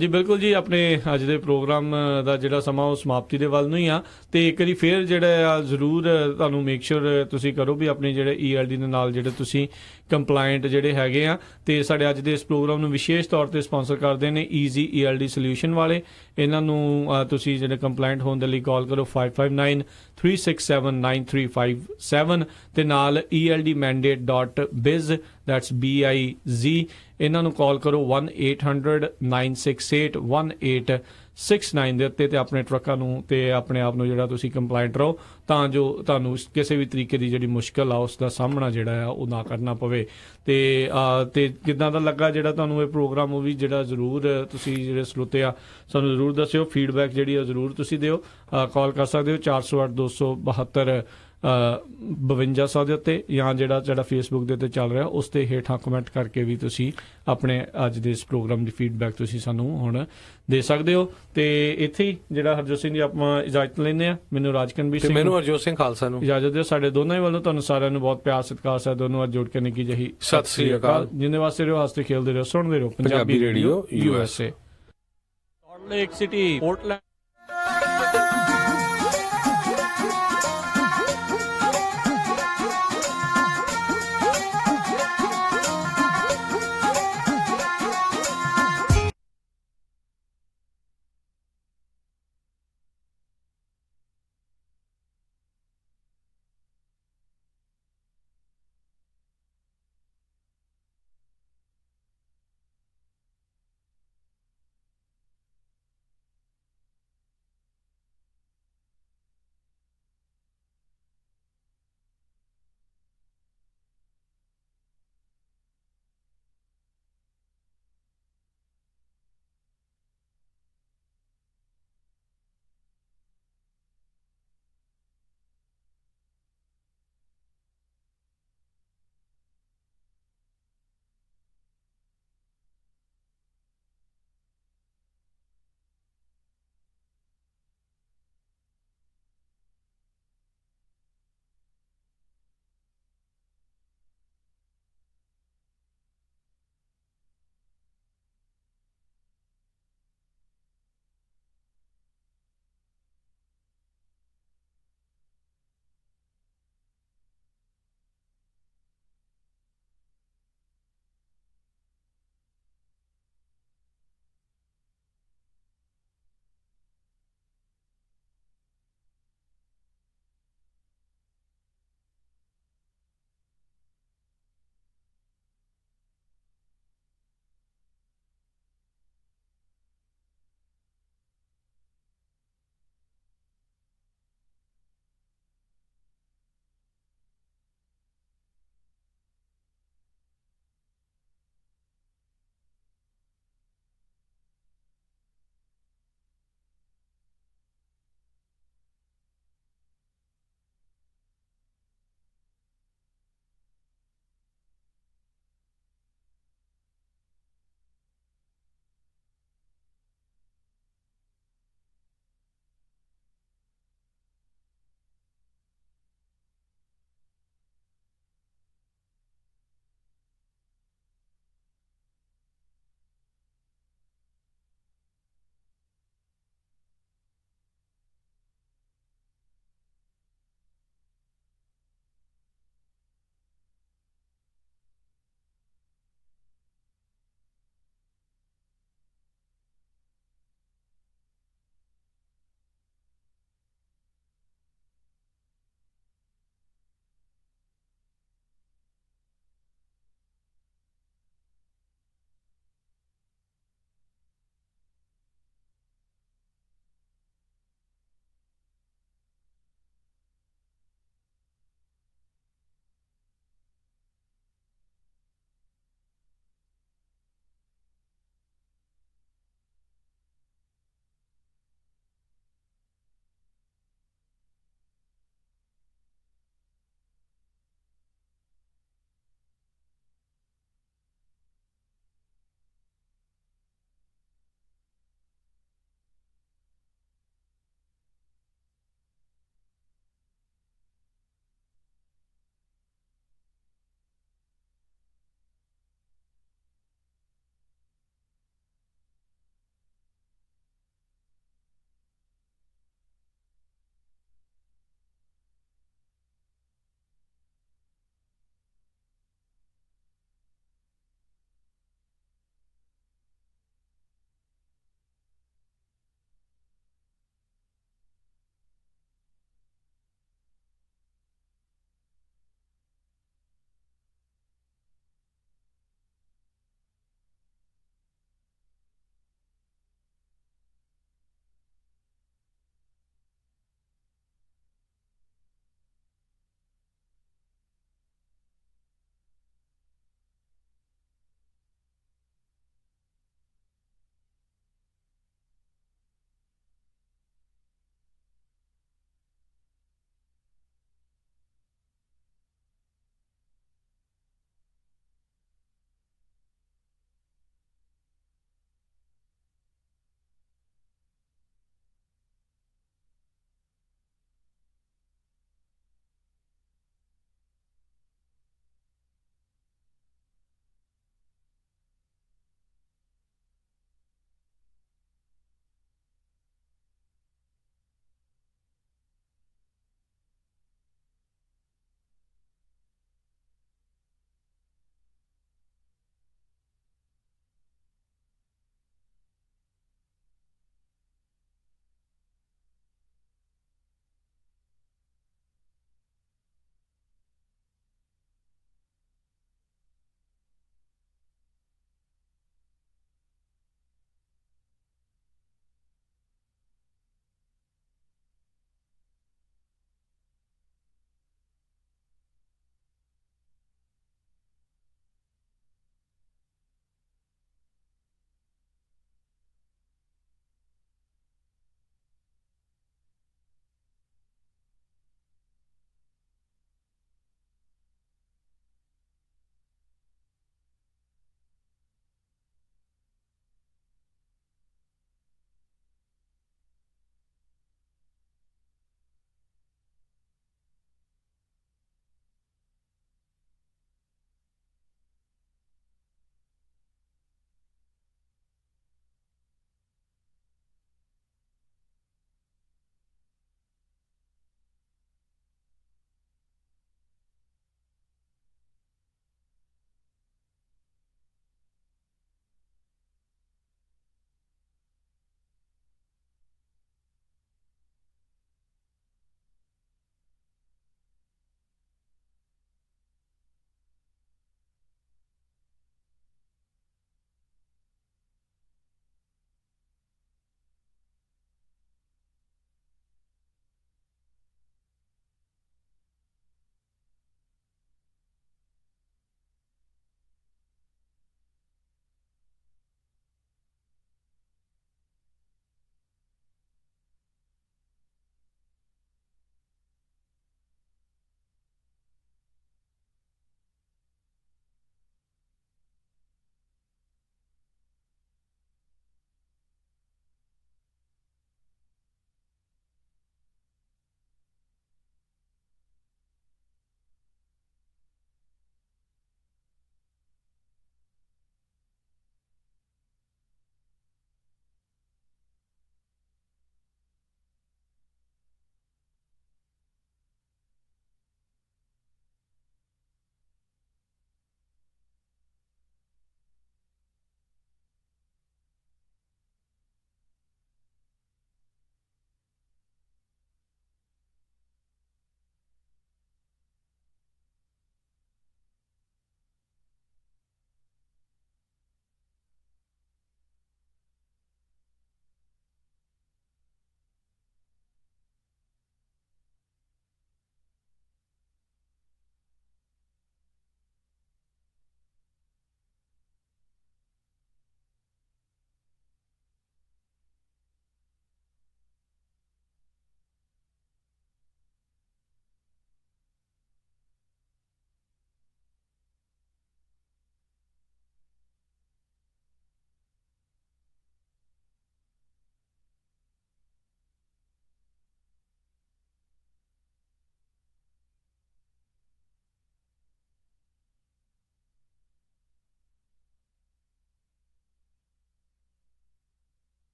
ਜੀ ਬਿਲਕੁਲ ਜੀ, ਆਪਣੇ ਅੱਜ ਦੇ ਪ੍ਰੋਗਰਾਮ ਦਾ ਜਿਹੜਾ ਸਮਾਂ ਉਹ ਸਮਾਪਤੀ ਦੇ ਵੱਲ ਨੂੰ ਹੀ ਆ। ਤੇ ਇੱਕ ਵਾਰੀ ਫੇਰ ਜਿਹੜਾ ਜ਼ਰੂਰ ਤੁਹਾਨੂੰ ਮੇਕ ਸ਼ੋਰ ਤੁਸੀਂ ਕਰੋ ਵੀ ਆਪਣੇ ਜਿਹੜੇ ELD ਦੇ ਨਾਲ ਜਿਹੜੇ ਤੁਸੀਂ ਕੰਪਲਾਇੰਟ ਜਿਹੜੇ ਹੈਗੇ ਆ। ਤੇ ਸਾਡੇ ਅੱਜ ਦੇ ਇਸ ਪ੍ਰੋਗਰਾਮ ਨੂੰ ਵਿਸ਼ੇਸ਼ ਤੌਰ ਤੇ ਸਪਾਂਸਰ ਕਰਦੇ ਨੇ ਈਜ਼ੀ ELD ਸੋਲਿਊਸ਼ਨ ਵਾਲੇ। ਇਹਨਾਂ ਨੂੰ ਤੁਸੀਂ ਜਿਹੜੇ ਕੰਪਲਾਇੰਟ ਹੋਣ ਦੇ ਲਈ ਕਾਲ ਕਰੋ 5593679357 ਤੇ ਨਾਲ eldmandate.biz, that's BIZ। ਇਹਨਾਂ ਨੂੰ ਕਾਲ ਕਰੋ 1-800-968-1869 ਦੇ ਉੱਤੇ ਤੇ ਆਪਣੇ ਟਰੱਕਾਂ ਨੂੰ ਤੇ ਆਪਣੇ ਆਪ ਨੂੰ ਜਿਹੜਾ ਤੁਸੀਂ ਕੰਪਲਾਇੰਟ ਰਹੋ, ਤਾਂ ਜੋ ਤੁਹਾਨੂੰ ਕਿਸੇ ਵੀ ਤਰੀਕੇ ਦੀ ਜਿਹੜੀ ਮੁਸ਼ਕਲ ਆ ਉਸ ਦਾ ਸਾਹਮਣਾ ਜਿਹੜਾ ਆ ਉਹ ਨਾ ਕਰਨਾ ਪਵੇ। ਤੇ ਕਿੱਦਾਂ ਦਾ ਲੱਗਾ ਜਿਹੜਾ ਤੁਹਾਨੂੰ ਇਹ ਪ੍ਰੋਗਰਾਮ, ਉਹ ਵੀ ਜਿਹੜਾ ਜ਼ਰੂਰ ਤੁਸੀਂ ਜਿਹੜੇ ਸਰੋਤੇ ਆ ਸਾਨੂੰ ਜ਼ਰੂਰ ਦੱਸਿਓ। ਫੀਡਬੈਕ ਜਿਹੜੀ ਆ ਜ਼ਰੂਰ ਤੁਸੀਂ ਦਿਓ। ਕਾਲ ਕਰ ਸਕਦੇ ਹੋ 408-272-5200 ਦੇ ਉੱਤੇ, ਜਾਂ ਜਿਹੜਾ ਫੇਸਬੁੱਕ ਦੇ ਉੱਤੇ ਚੱਲ ਰਿਹਾ ਉਸ ਤੇ ਹੇਠਾਂ ਕਮੈਂਟ ਕਰਕੇ ਵੀ ਤੁਸੀਂ ਆਪਣੇ ਅੱਜ ਦੇ ਇਸ ਪ੍ਰੋਗਰਾਮ ਦੀ ਫੀਡਬੈਕ ਤੁਸੀਂ ਸਾਨੂੰ ਹੁਣ ਦੇ ਸਕਦੇ ਹੋ। ਤੇ ਇੱਥੇ ਹੀ ਜਿਹੜਾ ਹਰਜੋਤ ਸਿੰਘ ਜੀ ਆਪਾਂ ਇਜਾਜ਼ਤ ਲੈਂਦੇ ਆ। ਮੈਨੂੰ ਰਾਜਕਨਵੀਰ ਸਿੰਘ, ਮੈਨੂੰ ਹਰਜੋਤ ਸਿੰਘ ਖਾਲਸਾ ਨੂੰ ਇਜਾਜ਼ਤ ਦਿਓ। ਸਾਡੇ ਦੋਨਾਂ ਹੀ ਵੱਲੋਂ ਤੁਹਾਨੂੰ ਸਾਰਿਆਂ ਨੂੰ ਬਹੁਤ ਪਿਆਰ ਸਤਿਕਾਰ ਹੈ। ਦੋਨੋਂ ਅੱਜ ਜੋੜ ਕੇ ਨਿੱਕੀ ਜਿਹੀ ਸਤਿ ਸ੍ਰੀ ਅਕਾਲ। ਜਿੰਨੇ ਵਾਸਤੇ ਰਹੋ, ਹੱਸਦੇ ਖੇਲਦੇ ਰਹੋ, ਸੁਣਦੇ ਰਹੋ Punjabi radio USA। Salt lake city, Portland.